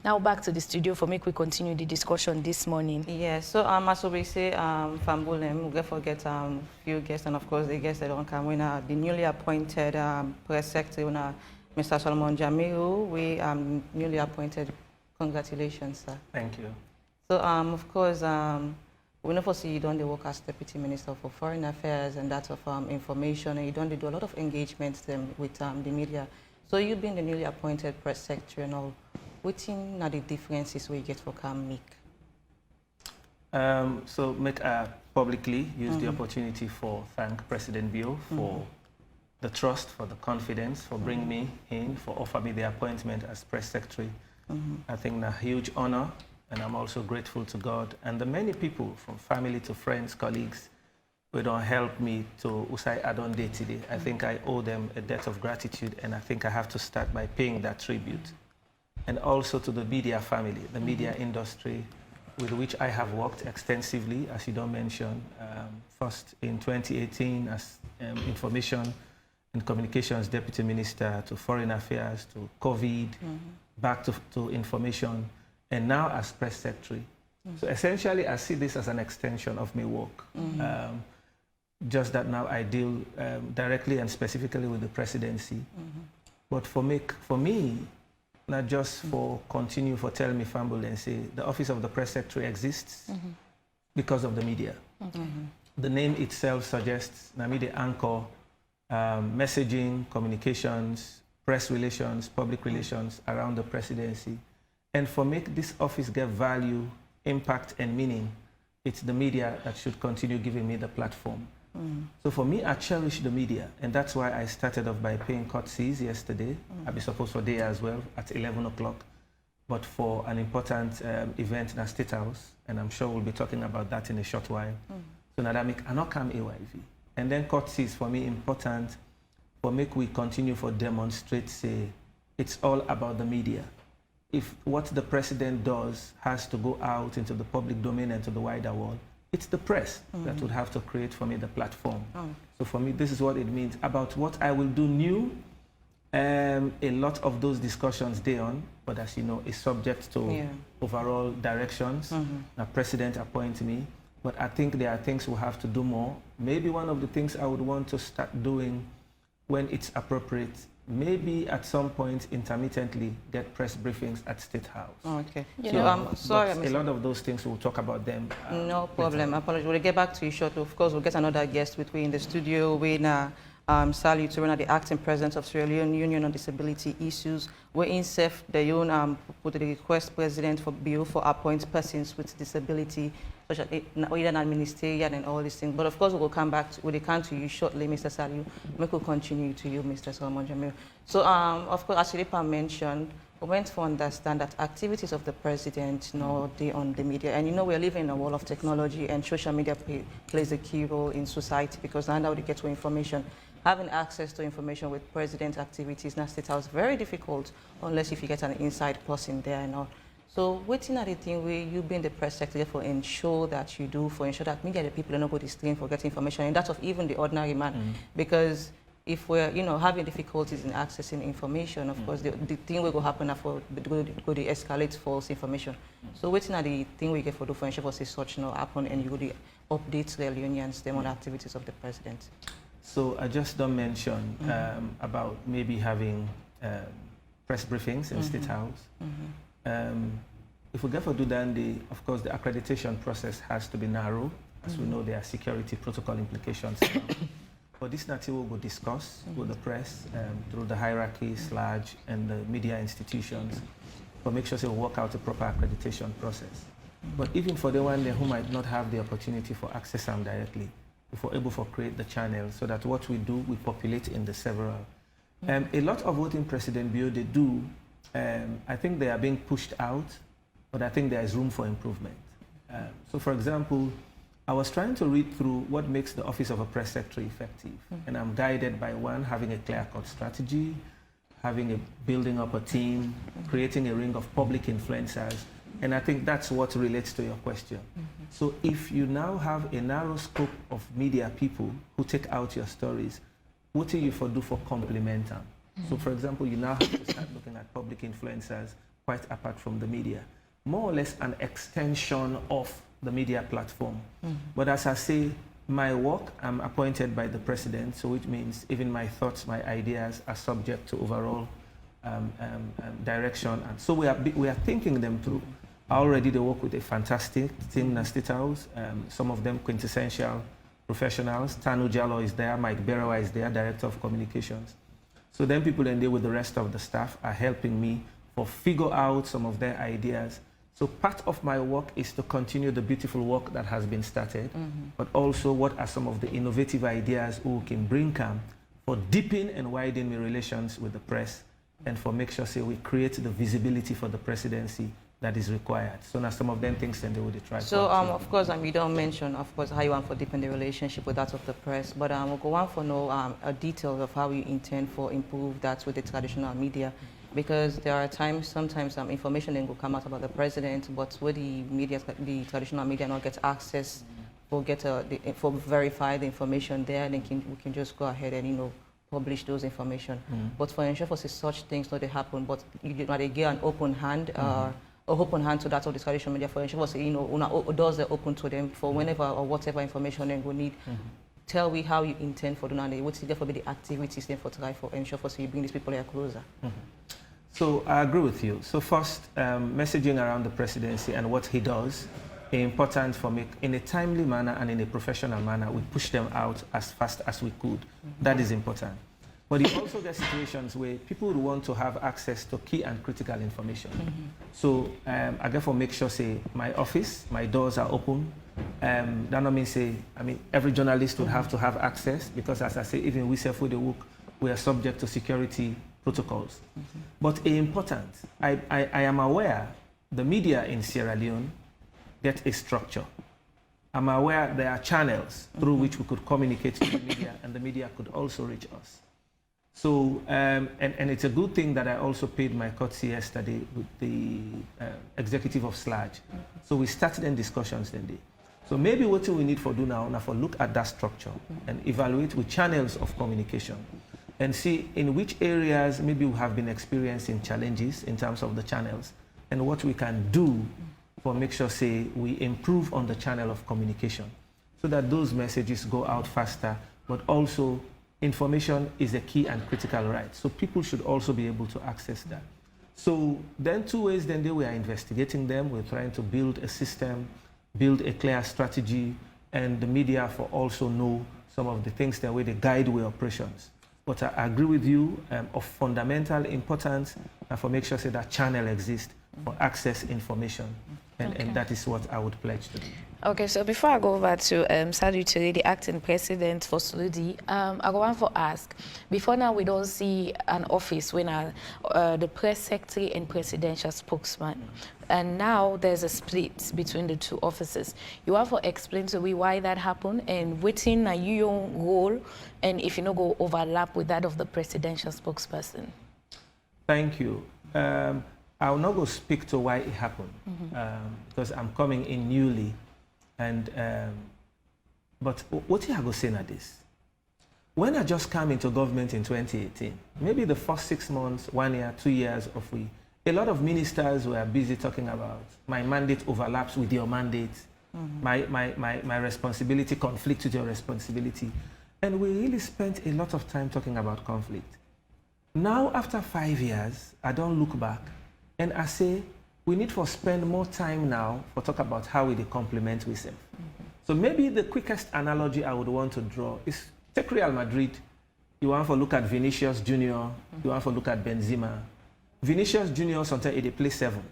S3: Now back to the studio for me, we continue the discussion this morning.
S1: Yes, so as we say, Fambulem, we'll forget few guests, and of course the guests that don't come. We now the newly appointed press secretary, Mr. Solomon Jamiru. We newly appointed. Congratulations, sir.
S4: Thank you.
S1: So of course, we know for see you don't work as Deputy Minister for Foreign Affairs and that of information, and you don't do a lot of engagements with the media. So you being the newly appointed press secretary and all. What are the differences we get for make?
S4: So make publicly use the opportunity for thank President Bio for the trust, for the confidence, for bringing me in, for offering me the appointment as press secretary. I think a huge honor, and I'm also grateful to God and the many people from family to friends, colleagues, who don't help me to Usai Adon Day today. I think I owe them a debt of gratitude, and I think I have to start by paying that tribute. And also to the media family, the media industry, with which I have worked extensively, as you don't mention, first in 2018 as Information and Communications Deputy Minister, to Foreign Affairs, to COVID, back to Information, and now as Press Secretary. So essentially, I see this as an extension of my work. Just that now I deal directly and specifically with the presidency. But for me, not just for continue for tell me Fambul and say the office of the press secretary exists because of the media. The name itself suggests na me the anchor messaging, communications, press relations, public relations around the presidency. And for make this office get value, impact, and meaning, it's the media that should continue giving me the platform. So for me, I cherish the media, and that's why I started off by paying courtesies yesterday. I'll be supposed for day as well at 11 o'clock, but for an important event in the State House, and I'm sure we'll be talking about that in a short while. So now that make I not come AYV. And then courtesies for me important for make we continue for demonstrate, say, it's all about the media. If what the president does has to go out into the public domain and to the wider world, it's the press that would have to create for me the platform. So for me, this is what it means. About what I will do new, a lot of those discussions day on, but as you know, is subject to overall directions. The president appoints me, but I think there are things we'll have to do more. Maybe one of the things I would want to start doing when it's appropriate, maybe at some point intermittently get press briefings at State House.
S1: Okay.
S4: So,
S1: sorry,
S4: a lot of those things, we'll talk about them.
S1: No problem. Apologies. We'll get back to you shortly. Of course, we'll get another guest with me in the studio. We now Sally Turner, the acting president of Sierra Leone Union on Disability Issues. We're in SEF, the UN put the request president for bill for appoint persons with disability, such as either an administration and all these things. But of course, we'll come back to, we'll come to you shortly, Mr. Sally. We will continue to you, Mr. Solomon Jamil. So, of course, as Philippa mentioned, we went to understand that activities of the president, they on the media. And we're living in a world of technology, and social media plays a key role in society, because now we get to information. Having access to information with president activities in the State House is very difficult unless if you get an inside person there and all. So waiting at the thing where you being the press secretary for ensure that you do, for ensure that media the people don't go to stream for getting information, and that's of even the ordinary man. Because if we're having difficulties in accessing information, of course the thing will go happen after go to escalate false information. So waiting at the thing we get for do for ensure for say such happen, and you go to update the unions them on activities of the president.
S4: So I just don't mention about maybe having press briefings in State House. If we get for do that, of course, the accreditation process has to be narrow. As we know, there are security protocol implications. But this native will discuss with the press through the hierarchy, SLAG, and the media institutions, to make sure they work out a proper accreditation process. But even for the one who might not have the opportunity for access them directly, if we're able to create the channel so that what we do, we populate in the several. A lot of what in President Bio they do, I think they are being pushed out, but I think there is room for improvement. So for example, I was trying to read through what makes the Office of a Press Secretary effective. And I'm guided by one, having a clear-cut strategy, building up a team, creating a ring of public influencers. And I think that's what relates to your question. So if you now have a narrow scope of media people who take out your stories, what do you do for complement them? So for example, you now have to start looking at public influencers quite apart from the media, more or less an extension of the media platform. But as I say, my work, I'm appointed by the president, so which means even my thoughts, my ideas are subject to overall direction. And so we are thinking them through. Already they work with a fantastic team in State House, some of them quintessential professionals. Tanu Jallo is there, Mike Berawa is there, Director of Communications. So then people in there with the rest of the staff are helping me for figure out some of their ideas. So part of my work is to continue the beautiful work that has been started, but also what are some of the innovative ideas who can bring for deepen and widen my relations with the press and for make sure we create the visibility for the presidency that is required. So now some of them things and they would try.
S1: So of course, you don't mention, of course, how you want to deepen the relationship with that of the press, but we'll go on for know details of how you intend for improve that with the traditional media. Because there are times, sometimes information then will come out about the president, but where the media, the traditional media, not get access or get for verify the information there, then we can just go ahead and publish those information. But for ensure for such things not they happen, but you do not get an open hand open hand to that of the traditional media for ensure for doors are open to them for whenever or whatever information they will need. Tell me how you intend for doing and what's therefore be the activities then for try for ensure for so you bring these people here closer.
S4: So I agree with you. So first, messaging around the presidency and what he does is important for me in a timely manner and in a professional manner. We push them out as fast as we could. That is important. But you also get situations where people would want to have access to key and critical information. So I therefore make sure, say, my office, my doors are open. That not mean say, every journalist would have to have access because as I say, even we self with the work, we are subject to security protocols. But important, I am aware the media in Sierra Leone get a structure. I'm aware there are channels through which we could communicate to the media and the media could also reach us. So, and it's a good thing that I also paid my courtesy yesterday with the executive of SLAG. So we started in discussions then. So maybe what we need for do now for look at that structure and evaluate with channels of communication and see in which areas maybe we have been experiencing challenges in terms of the channels and what we can do for make sure, say, we improve on the channel of communication so that those messages go out faster, but also information is a key and critical right. So people should also be able to access that. So then two ways then we are investigating them. We're trying to build a system, build a clear strategy, and the media for also know some of the things that way they guide our operations. But I agree with you of fundamental importance for make sure say that channel exists for access information. And that is what I would pledge to do.
S3: Okay, so before I go over to Sadu Ture, the acting president for Sludi, I want to ask, before now we don't see an office when the press secretary and presidential spokesman, and now there's a split between the two offices. You have to explain to me why that happened and within a your role, and if you know go overlap with that of the presidential spokesperson.
S4: Thank you. I'll not go speak to why it happened because I'm coming in newly. And but what I go say now this? When I just came into government in 2018, maybe the first 6 months, 1 year, 2 years of a lot of ministers were busy talking about my mandate overlaps with your mandate, my responsibility conflicts with your responsibility. And we really spent a lot of time talking about conflict. Now, after 5 years, I don't look back and I say, we need to spend more time now for talk about how we complement ourselves. So maybe the quickest analogy I would want to draw is take Real Madrid. You want to look at Vinicius Junior, you want to look at Benzema. Vinicius Junior sometimes he plays 7.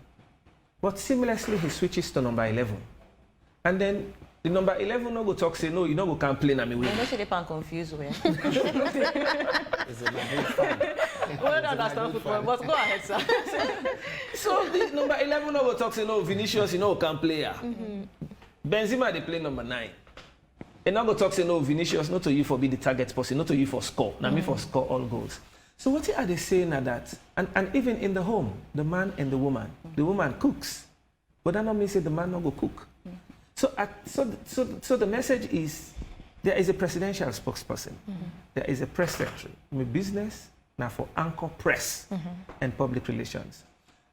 S4: But seamlessly he switches to number 11. And then the number 11 no go talk say no, you know we can't play na me win.
S1: I know she dey confused where.
S5: It's a Madrid fan.
S1: Well, don't understand football, but go ahead, sir.
S4: So the number 11 no go talk say no, Vinicius, you know we can't play. Benzema they play number 9. And now go talk say no, Vinicius, not to you for be the target person, not to you for score. Now me for score all goals. So what are they saying now that, and even in the home, the man and the woman cooks. But that not mean say the man not go cook. So the message is, there is a presidential spokesperson. There is a press secretary. My business now for anchor press and public relations.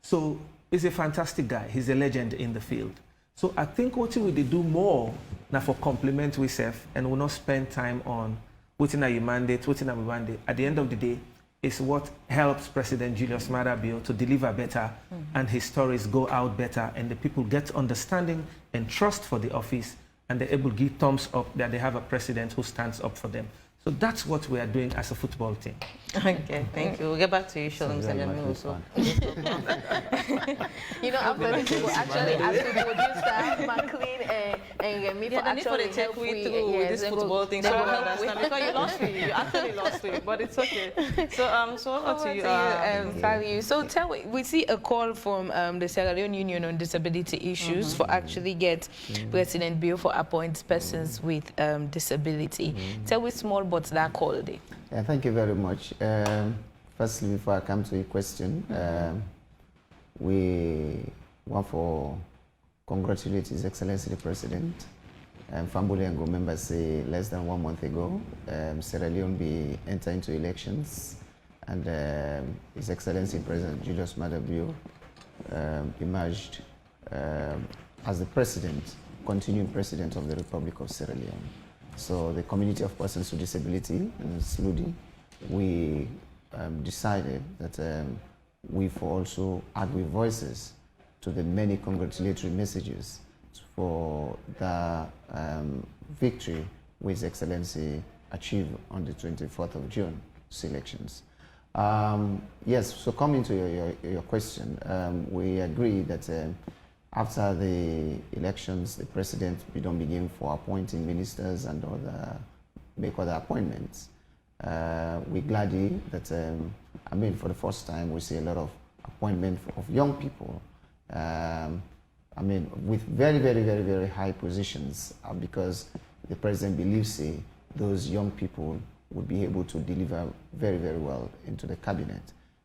S4: So he's a fantastic guy. He's a legend in the field. So I think what we do more now for complement ourselves and we'll not spend time on what in our mandate, what in our mandate. At the end of the day, is what helps President Julius Maada Bio to deliver better and his stories go out better and the people get understanding and trust for the office and they're able to give thumbs up that they have a president who stands up for them. So that's what we are doing as a football team.
S1: Okay, thank you. We'll get back to you, Shalom Salami, also.
S3: You know, after this, we will actually ask the producer, McLean and Remy for actually
S1: take me through with this football thing, so I don't understand. Because you lost me. You actually lost me, but it's okay. So over to you,
S3: Value. So tell me, we see a call from the Sierra Leone Union on Disability Issues for actually get President Bio for appoint persons with disability. Tell me small but that call day.
S5: Yeah, thank you very much. Firstly, before I come to your question, we want to congratulate His Excellency the President. Fambule and Go members say less than 1 month ago, Sierra Leone be enter into elections, and His Excellency President Julius Maada Bio emerged as the president, continuing president of the Republic of Sierra Leone. So the community of persons with disability, SLUDI, we decided that we for also add with voices to the many congratulatory messages for the victory which Excellency achieved on the 24th of June elections. Yes, so coming to your question, we agree that after the elections, the president don't begin for appointing ministers and make other appointments. We're glad that, for the first time, we see a lot of appointment of young people, with very, very, very, very high positions, because the president believes those young people would be able to deliver very, very well into the cabinet.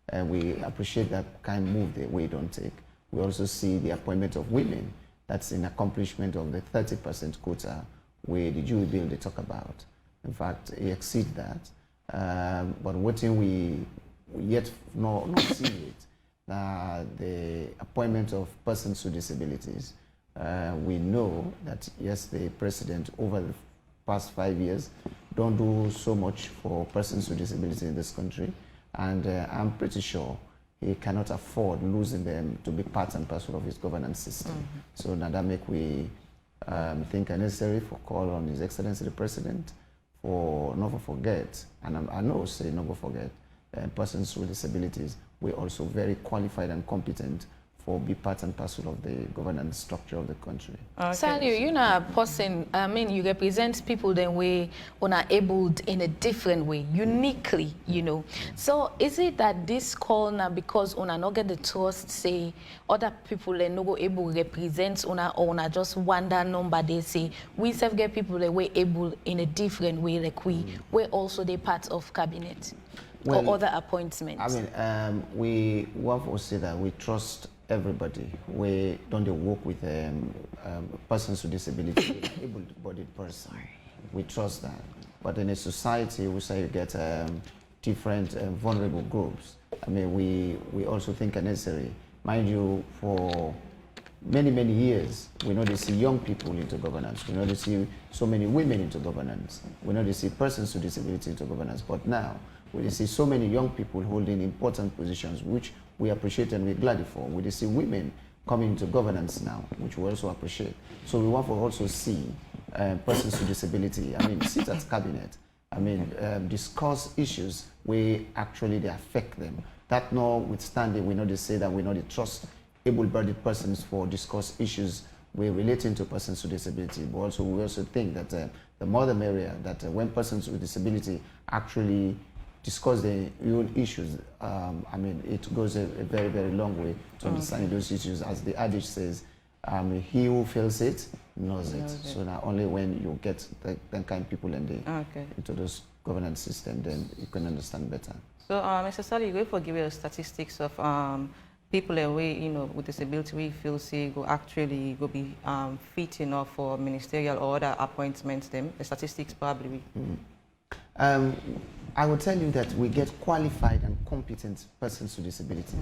S5: And we appreciate that kind of move that we don't take. We also see the appointment of women. That's an accomplishment of the 30% quota where the Jewish bill they talk about. In fact, it exceeds that. But what we yet not see it, the appointment of persons with disabilities. We know that, yes, the president over the past 5 years don't do so much for persons with disabilities in this country. And I'm pretty sure he cannot afford losing them to be part and parcel of his governance system. So now that make we think necessary for call on His Excellency the President for not to forget, and I know say not to forget, persons with disabilities, we're also very qualified and competent for be part and parcel of the governance structure of the country.
S3: Okay. Sadio, you're not a person, you represent people that way are abled in a different way, uniquely, you know. So is it that this call now, because una not get the trust, say, other people that no go able represent una just one that number, they say, we self get people that way able in a different way, like we're also the part of cabinet or other appointments?
S5: We want to say that we trust everybody. We don't work with persons with disability, able-bodied person. We trust that. But in a society, we say you get different vulnerable groups. We also think are necessary. Mind you, for many, many years, we know they see young people into governance. We know they see so many women into governance. We know they see persons with disability into governance. But now, we see so many young people holding important positions, which we appreciate and we're glad for. We see women coming into governance now, which we also appreciate. So we want to also see persons with disability, sit at cabinet, discuss issues where actually they affect them. That notwithstanding, we know they say that we know they trust able-bodied persons for discuss issues we're relating to persons with disability, but also we also think that the more the merrier, that when persons with disability actually discuss their own issues, it goes a very, very long way to understanding those issues. As the adage says, he who feels it knows it. So now only when you get the kind of people into those governance system, then you can understand better.
S1: So, Mr. Sally, you go give us statistics of people away, with disability, we feel go actually go be fit enough for ministerial or other appointments. Them the statistics probably.
S5: I will tell you that we get qualified and competent persons with disability.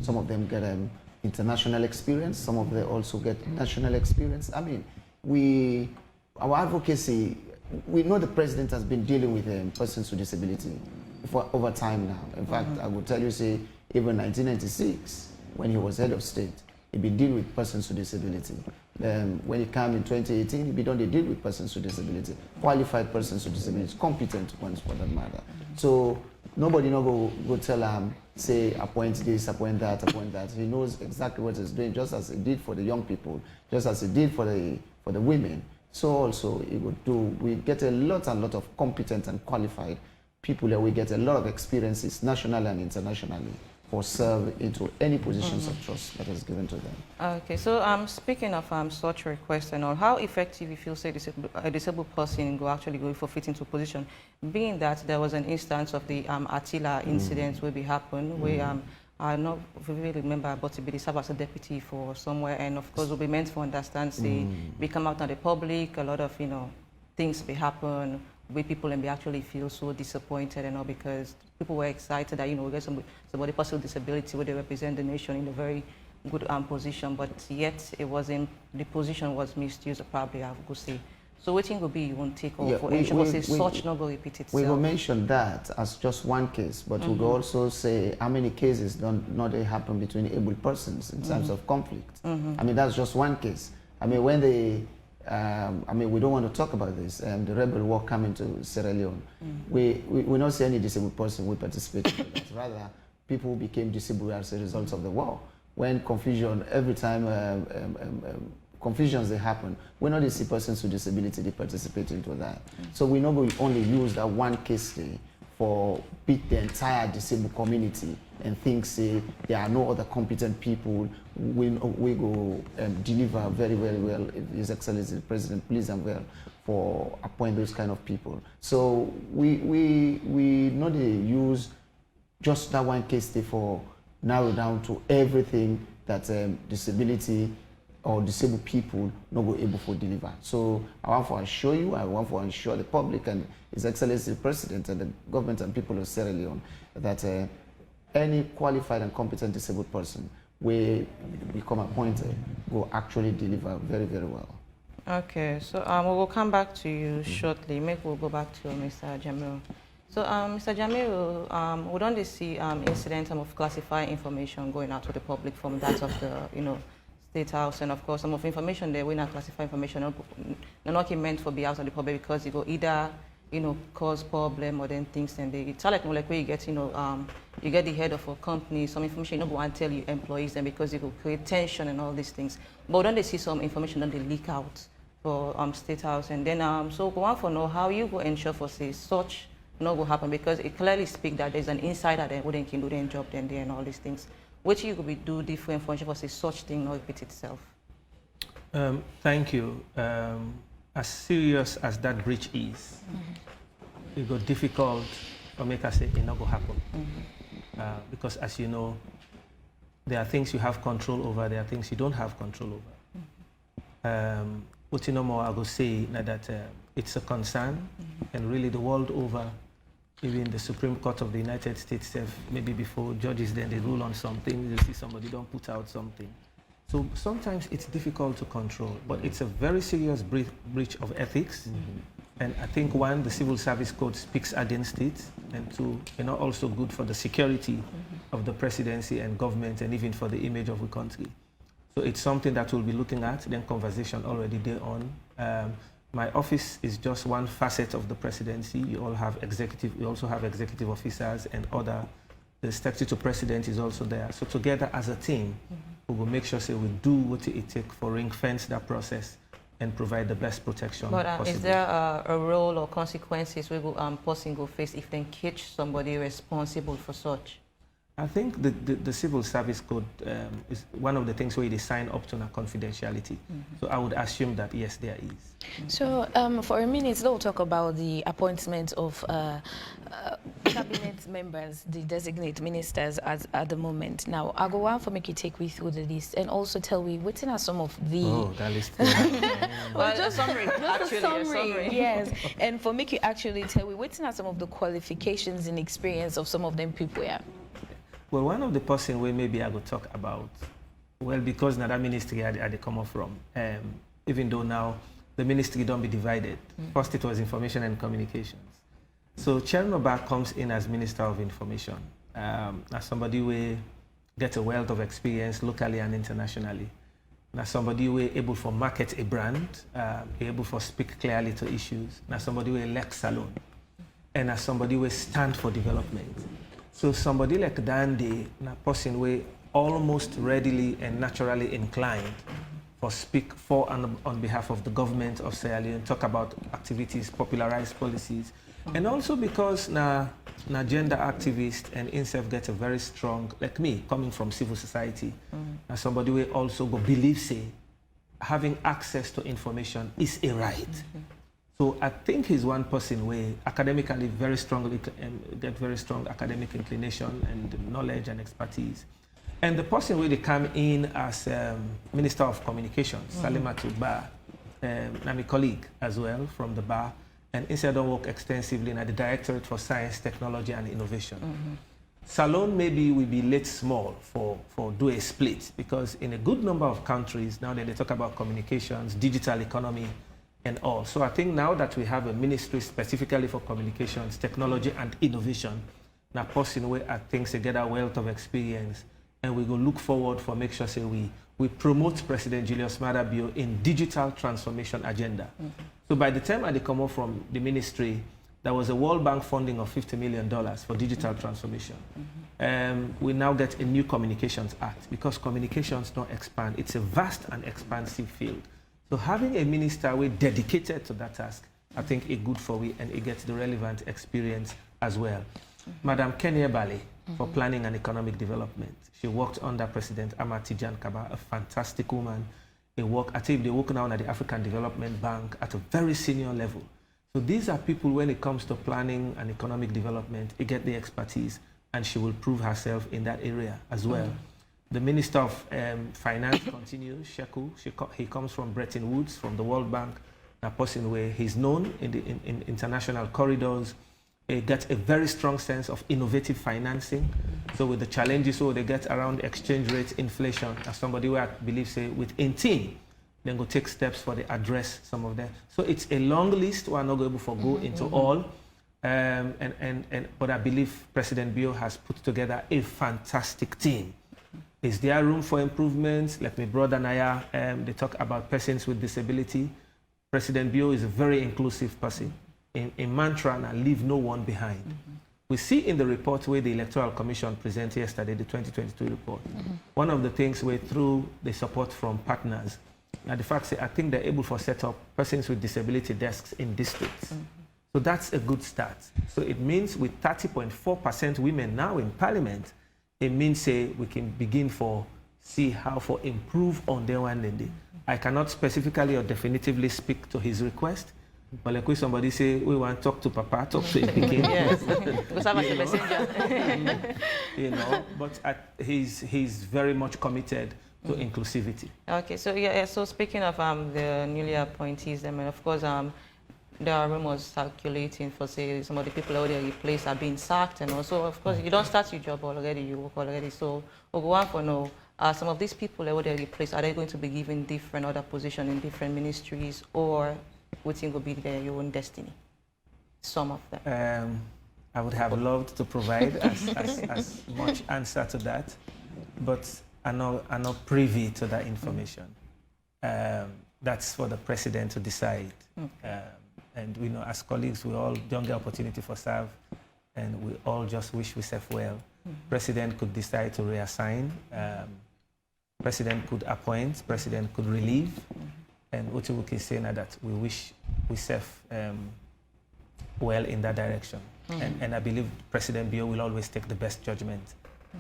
S5: Some of them get international experience. Some of them also get national experience. Our advocacy. We know the president has been dealing with persons with disability for over time now. In fact, I will tell you, even 1996, when he was head of state, he'd been dealing with persons with disability. When he came in 2018, he'd been done the deal with persons with disability, qualified persons with disabilities, competent ones for that matter. So nobody go tell him, say, appoint this, appoint that, appoint that. He knows exactly what he's doing, just as he did for the young people, just as he did for the women. So also he would do. We get a lot of competent and qualified people that we get a lot of experiences nationally and internationally for serve into any positions of trust that is given to them.
S1: Okay, so speaking of such requests and all, how effective you feel, say, a disabled person go actually go for fit into a position, being that there was an instance of the Attila incident where it happened, where I not really remember, but he served as a deputy for somewhere, and of course, will be meant to understand, say, we come out on the public, a lot of, things may happen, where people and they actually feel so disappointed and all, because people were excited that, we get somebody person with disability where they represent the nation in a very good position, but yet it wasn't, the position was misused, probably, I would say. So what thing will be you won't take off for ensure such not go repeat itself?
S5: We will mention that as just one case, but we will also say how many cases not they happen between able persons in terms of conflict. That's just one case. When they, we don't want to talk about this. The rebel war coming to Sierra Leone, we not see any disabled person who participated in that. Rather, people became disabled as a result of the war. When confusion, every time confusions they happen, we know they see persons with disability, they participate into that. So we know we only use that one case for beat the entire disabled community and think, say, there are no other competent people. We go deliver very, very well. His Excellency the President, please and well, for appoint those kind of people. So we know they use just that one case for narrow down to everything that disability or disabled people not go able to deliver. So I want to assure you, I want to assure the public and His Excellency the President and the government and people of Sierra Leone that any qualified and competent disabled person will become appointed will actually deliver very, very well.
S1: Okay, so we will come back to you shortly. Maybe we'll go back to Mr. Jamiru. So, Mr. Jamiru, we don't see incidents of classified information going out to the public from that of the, State House, and of course some of information there we not classify information not meant for be out of the public because it will either cause problem or then things and it's like where you get you get the head of a company, some information you don't want to tell your employees then because it will create tension and all these things. But then they see some information that they leak out for State House, and then so we want to know how you go ensure for say such not will happen, because it clearly speaks that there's an insider there who then can do their job then there and all these things. What you could do different for ensure for say such thing not repeat itself?
S4: Thank you. As serious as that breach is, it got difficult for make us say it not go happen. Because as you know, there are things you have control over, there are things you don't have control over. What you know more, I will say that it's a concern, and really the world over, even the Supreme Court of the United States, maybe before judges then they rule on something, you see somebody don't put out something. So sometimes it's difficult to control, but it's a very serious breach of ethics. And I think one, the Civil Service Code speaks against it, and two, also good for the security of the presidency and government, and even for the image of the country. So it's something that we'll be looking at, then conversation already there on. My office is just one facet of the presidency. We also have executive officers and other. The secretary to president is also there. So together as a team, we will make sure we do what it takes for ring fence that process and provide the best protection possible.
S1: Is there a role or consequences we will person will face if they catch somebody responsible for such?
S4: I think the Civil Service Code is one of the things where they sign up to confidentiality. So I would assume that, yes, there is.
S3: So for a minute, we'll talk about the appointment of cabinet members, the designate ministers at the moment. Now, I'll go on for make you take me through the list and also tell me what are some of the...
S4: Oh, that list.
S1: Well, just summary. Actually,
S3: a
S1: summary.
S3: Yes. And for make you actually tell me what are some of the qualifications and experience of some of them people here.
S4: Well, one of the person where maybe I would talk about, well, because now that ministry I come up from, even though now the ministry don't be divided. First it was information and communications. So Chairman Mohamed comes in as Minister of Information, as somebody who gets a wealth of experience locally and internationally. As somebody who is able to market a brand, able to speak clearly to issues. As somebody who elects alone. And as somebody who stand for development. So somebody like Dande, a person who almost readily and naturally inclined for speak for and on behalf of the government of Sierra Leone, talk about activities, popularize policies, and also because na gender activist and INSEF gets a very strong, like me, coming from civil society, as somebody who also go believe say having access to information is a right. So I think he's one person where academically very strongly get very strong academic inclination and knowledge and expertise. And the person where they come in as Minister of Communications, Salimatu Ba, my colleague as well from the bar, and instead of work extensively in the Directorate for Science, Technology and Innovation. Salone maybe will be late small for do a split, because in a good number of countries now they talk about communications, digital economy, and all. So I think now that we have a ministry specifically for communications, technology, and innovation, now person where I think they get a wealth of experience, and we go look forward for make sure say we promote President Julius Maada Bio in digital transformation agenda. So by the time I come up from the ministry, there was a World Bank funding of $50 million for digital transformation. We now get a new Communications Act, because communications don't expand. It's a vast and expansive field. So having a minister who is dedicated to that task, I think it's good for we, and it gets the relevant experience as well. Madam Kenneh Bale for planning and economic development. She worked under President Ahmad Tijan Kaba, a fantastic woman. I think they work now at the African Development Bank at a very senior level. So these are people, when it comes to planning and economic development, they get the expertise, and she will prove herself in that area as well. The Minister of Finance continues, Sheku. He comes from Bretton Woods, from the World Bank, a person where he's known in international corridors. He gets a very strong sense of innovative financing. So with the challenges they get around exchange rates, inflation, as somebody who I believe say within team, then go take steps for the address some of them. So it's a long list. We're not able to go into all. But I believe President Bio has put together a fantastic team. Is there room for improvements? Like my brother Naya, they talk about persons with disability. President Bio is a very inclusive person. In mantra, and leave no one behind. We see in the report where the Electoral Commission presented yesterday, the 2022 report, one of the things were through the support from partners. Now the fact is, I think they're able to set up persons with disability desks in districts. So that's a good start. So it means with 30.4% women now in parliament, it means we can begin for see how for improve on their one day. I cannot specifically or definitively speak to his request, but like when somebody say we want to talk to Papa, talk to him again.
S1: Yes, because I'm a messenger.
S4: But he's very much committed to inclusivity.
S1: Okay, so so speaking of the newly appointees, and of course there are rumors circulating for say some of the people out there replaced are being sacked, and also of course you don't start your job already, you work already. So we'll go on for now. some of these people that they replace, are they going to be given different other positions in different ministries, or would think will be your own destiny? Some of them.
S4: I would have loved to provide as much answer to that, but I'm not privy to that information. That's for the president to decide. And we know as colleagues, we all don't get opportunity for serve, and we all just wish we serve well. President could decide to reassign. President could appoint. President could relieve. And Uchiwuki is saying that we wish we serve well in that direction. And I believe President Bio will always take the best judgment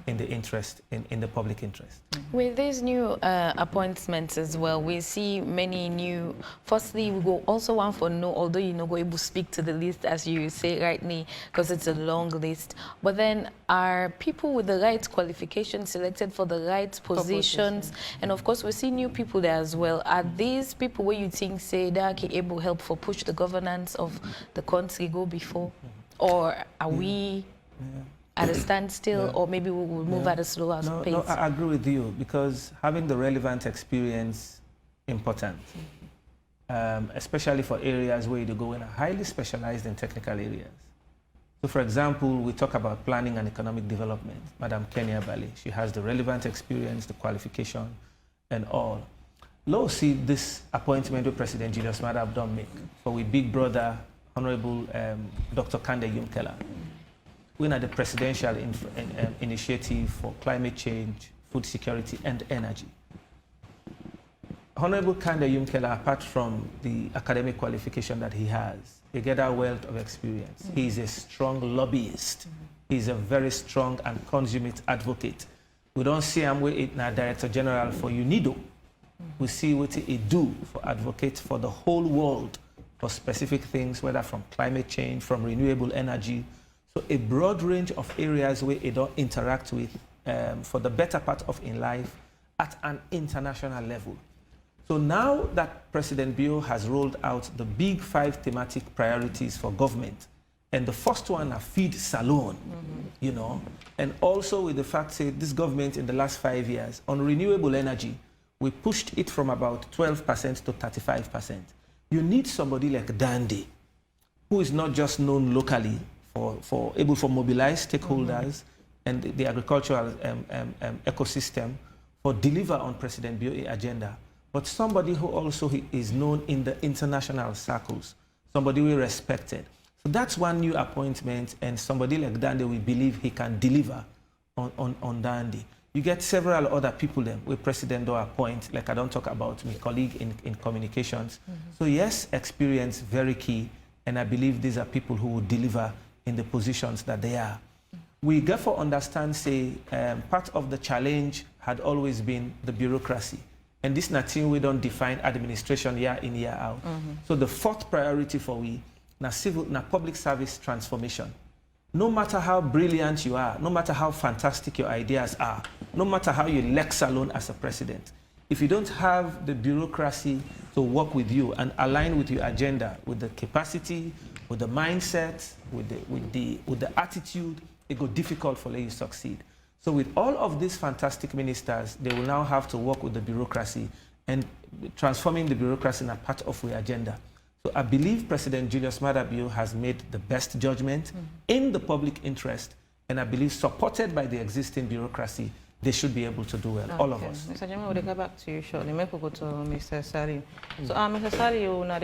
S4: in the interest, in the public interest.
S3: With these new appointments as well, we see many new, firstly, we go also one for no, although you're not going to speak to the list as you say rightly, because it's a long list. But then are people with the right qualifications selected for the right positions? And of course, we see new people there as well. Are these people where you think, say, that are able to help for push the governance of the country go before? Or are we at a standstill, or maybe we will move at a slower pace?
S4: No, I agree with you, because having the relevant experience important, especially for areas where you go in are highly specialized in technical areas. So for example, we talk about planning and economic development. Madam Kenya Bali, she has the relevant experience, the qualification, and all. Low see this appointment with President Julius Maada Abdon make for we big brother, Honorable Dr. Kande Yumkela. We're at the Presidential Initiative for Climate Change, Food Security, and Energy. Honorable Kande Yumkela, apart from the academic qualification that he has, he get a wealth of experience. He's a strong lobbyist. He's a very strong and consummate advocate. We don't see him with it now Director General for UNIDO. We see what he do for advocate for the whole world for specific things, whether from climate change, from renewable energy. So a broad range of areas where it don't interact with for the better part of in life at an international level. So now that President Bio has rolled out the big 5 thematic priorities for government, and the first one are feed Salone, you know, and also with the fact that this government in the last 5 years on renewable energy, we pushed it from about 12% to 35%. You need somebody like Dandy, who is not just known locally, able to mobilize stakeholders and the agricultural ecosystem for deliver on President Bio's agenda, but somebody who also is known in the international circles, somebody we respected. So that's one new appointment, and somebody like Dandy, we believe he can deliver on Dandy. You get several other people then where President do appoint, like I don't talk about my colleague in communications. So yes, experience very key, and I believe these are people who will deliver in the positions that they are. We therefore understand, say, part of the challenge had always been the bureaucracy. And this is nothing we don't define administration year in, year out. So the 4th priority for we, na public service transformation. No matter how brilliant you are, no matter how fantastic your ideas are, no matter how you lex alone as a president, if you don't have the bureaucracy to work with you and align with your agenda, with the capacity, with the mindset, with the attitude, it go difficult for you to succeed. So with all of these fantastic ministers, they will now have to work with the bureaucracy and transforming the bureaucracy in a part of the agenda. So I believe President Julius Maada Bio has made the best judgment in the public interest, and I believe supported by the existing bureaucracy, they should be able to do well, all of us.
S1: Mr. Jimmy, we'll get back to you shortly. Maybe we'll go to Mr. Saliu. So, Mr. Saliu, now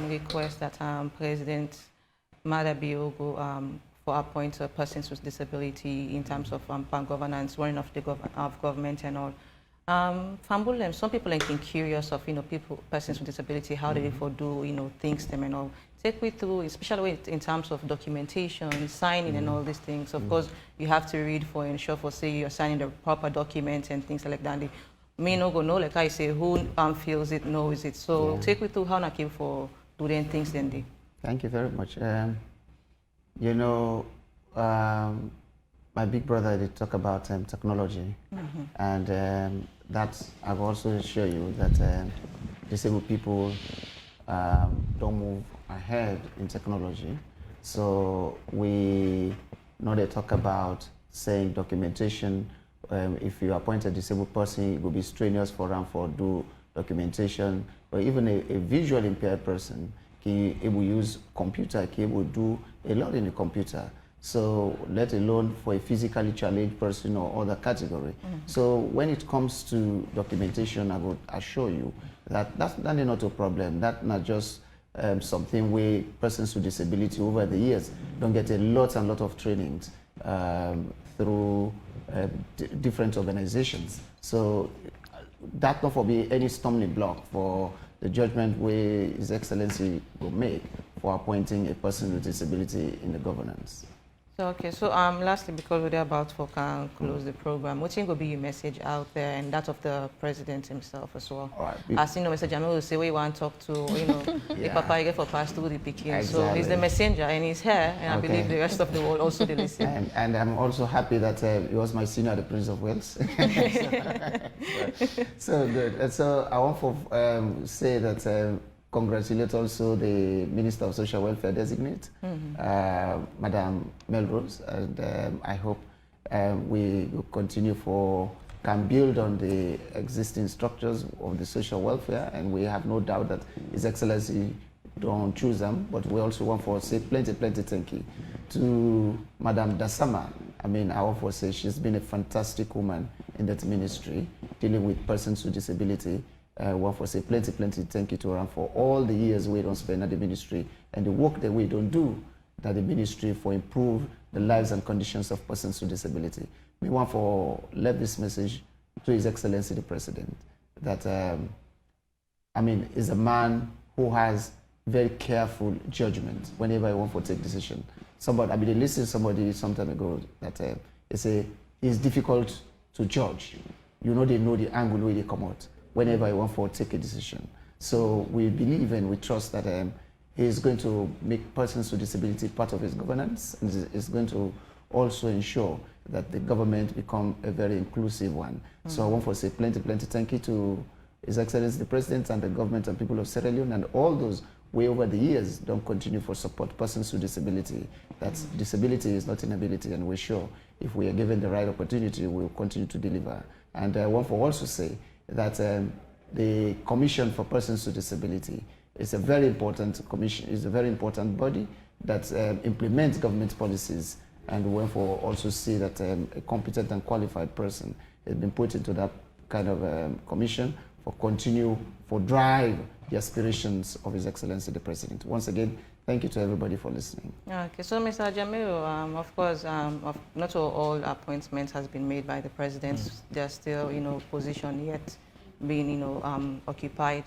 S1: request that President Maada Bio go for appoint persons with disability in terms of governance, running of the government and all. Fambulem, some people are curious of persons with disability, how do they do things them and all. Take me through, especially in terms of documentation, signing and all these things. Of course, you have to read for ensure for say you're signing the proper documents and things like that. May not go know, like I say, who feels it, knows it. So take me through how I came for doing things then they.
S5: Thank you very much. My big brother did talk about technology, and that I will also show you that disabled people don't move ahead in technology. So we know they talk about saying documentation if you appoint a disabled person, it will be strenuous for them for do documentation, or even a visually impaired person can will use computer, can will do a lot in the computer. So let alone for a physically challenged person or other category. So when it comes to documentation, I would assure you that that's not a problem. That's not just something where persons with disability over the years don't get a lot and lot of trainings through different organizations. So that not for be any stumbling block for the judgment where His Excellency will make for appointing a person with disability in the governance.
S1: So, okay, so lastly, because we're about to close the program, what will be your message out there and that of the president himself as well?
S5: All right.
S1: As you know, Mr. Jamil will say, we want to talk to, you know, the papa you get for pass through the Peking.
S5: Exactly.
S1: So he's the messenger and he's here, and I believe the rest of the world also they listen.
S5: And I'm also happy that he was my senior at the Prince of Wales. So good. And so I want to say that congratulate also the Minister of Social Welfare designate, Madam Melrose, and I hope we will continue can build on the existing structures of the social welfare, and we have no doubt that His Excellency don't choose them, but we also want to say plenty thank you to Madam Dasama. I mean, I want to say she's been a fantastic woman in that ministry, dealing with persons with disability. I want to say plenty thank you to her for all the years we don't spend at the ministry and the work that we don't do at the ministry for improve the lives and conditions of persons with disability. We want to let this message to His Excellency the President that, I mean, is a man who has very careful judgment whenever he wants to take decision. Somebody, I mean, I listened to somebody some time ago that they say it's difficult to judge. You know, they know the angle where they come out whenever he wants to take a decision. So we believe and we trust that he is going to make persons with disability part of his governance, and is going to also ensure that the government become a very inclusive one. So I want to say plenty thank you to His Excellency the President and the government and people of Sierra Leone and all those way over the years don't continue for support persons with disability. That disability is not inability, and we're sure if we are given the right opportunity, we'll continue to deliver. And I want to also say that the Commission for Persons with Disability is a very important commission, is a very important body that implements government policies, and we want to also see that a competent and qualified person has been put into that kind of commission for continue, for drive the aspirations of His Excellency the President. Once again, thank you to everybody for listening.
S1: Okay, so Mr. Jamil, of course, not all appointments has been made by the President. They're still, you know, position yet being, you know, occupied.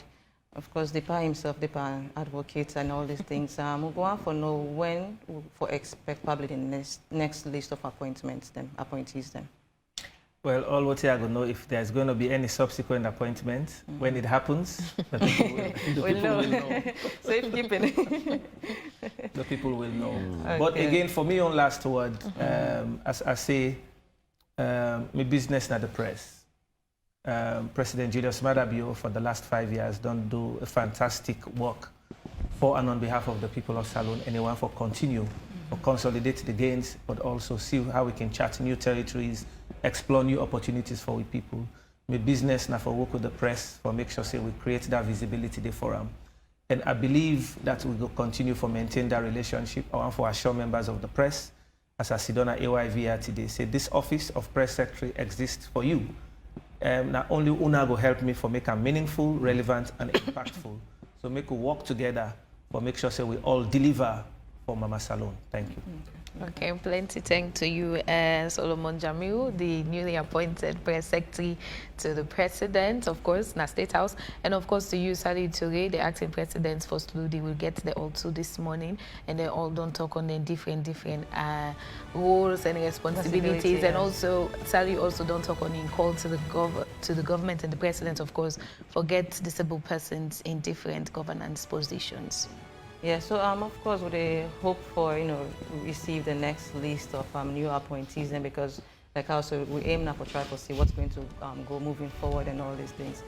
S1: Of course, the PA himself, the PA advocates and all these things. We go on for know when for expect probably the next list of appointments, appointees then.
S4: Well, all what I know if there's going to be any subsequent appointment, when it happens, the people will know.
S1: Safekeeping.
S4: The people will know.
S1: Okay.
S4: But again, for me, on last word, as I say, my business not the press. President Julius Maada Bio for the last 5 years don't do a fantastic work for and on behalf of the people of Salone. Anyone for continue, for consolidate the gains, but also see how we can chart new territories, explore new opportunities for we people. My business now for work with the press, for make sure say we create that visibility there for them. And I believe that we will continue to maintain that relationship. I want to assure members of the press, as I sit on at AYVR today, say this office of press secretary exists for you. Not only UNA will help me for make it meaningful, relevant, and impactful. So make we work together for make sure say we all deliver for Mama Salone. Thank you.
S3: Okay, plenty thanks to you, Solomon Jamil, the newly appointed press secretary to the president, of course, na State House, and of course to you, Sally Toure, the acting president for SLUDI. We'll get there also this morning, and they all don't talk on the different roles and responsibilities, and also Sally also don't talk on in call to the government and the president, of course, forget disabled persons in different governance positions.
S1: Yeah, so of course we hope for, you know, receive the next list of new appointees, and because like also we aim now for try to see what's going to go moving forward and all these things.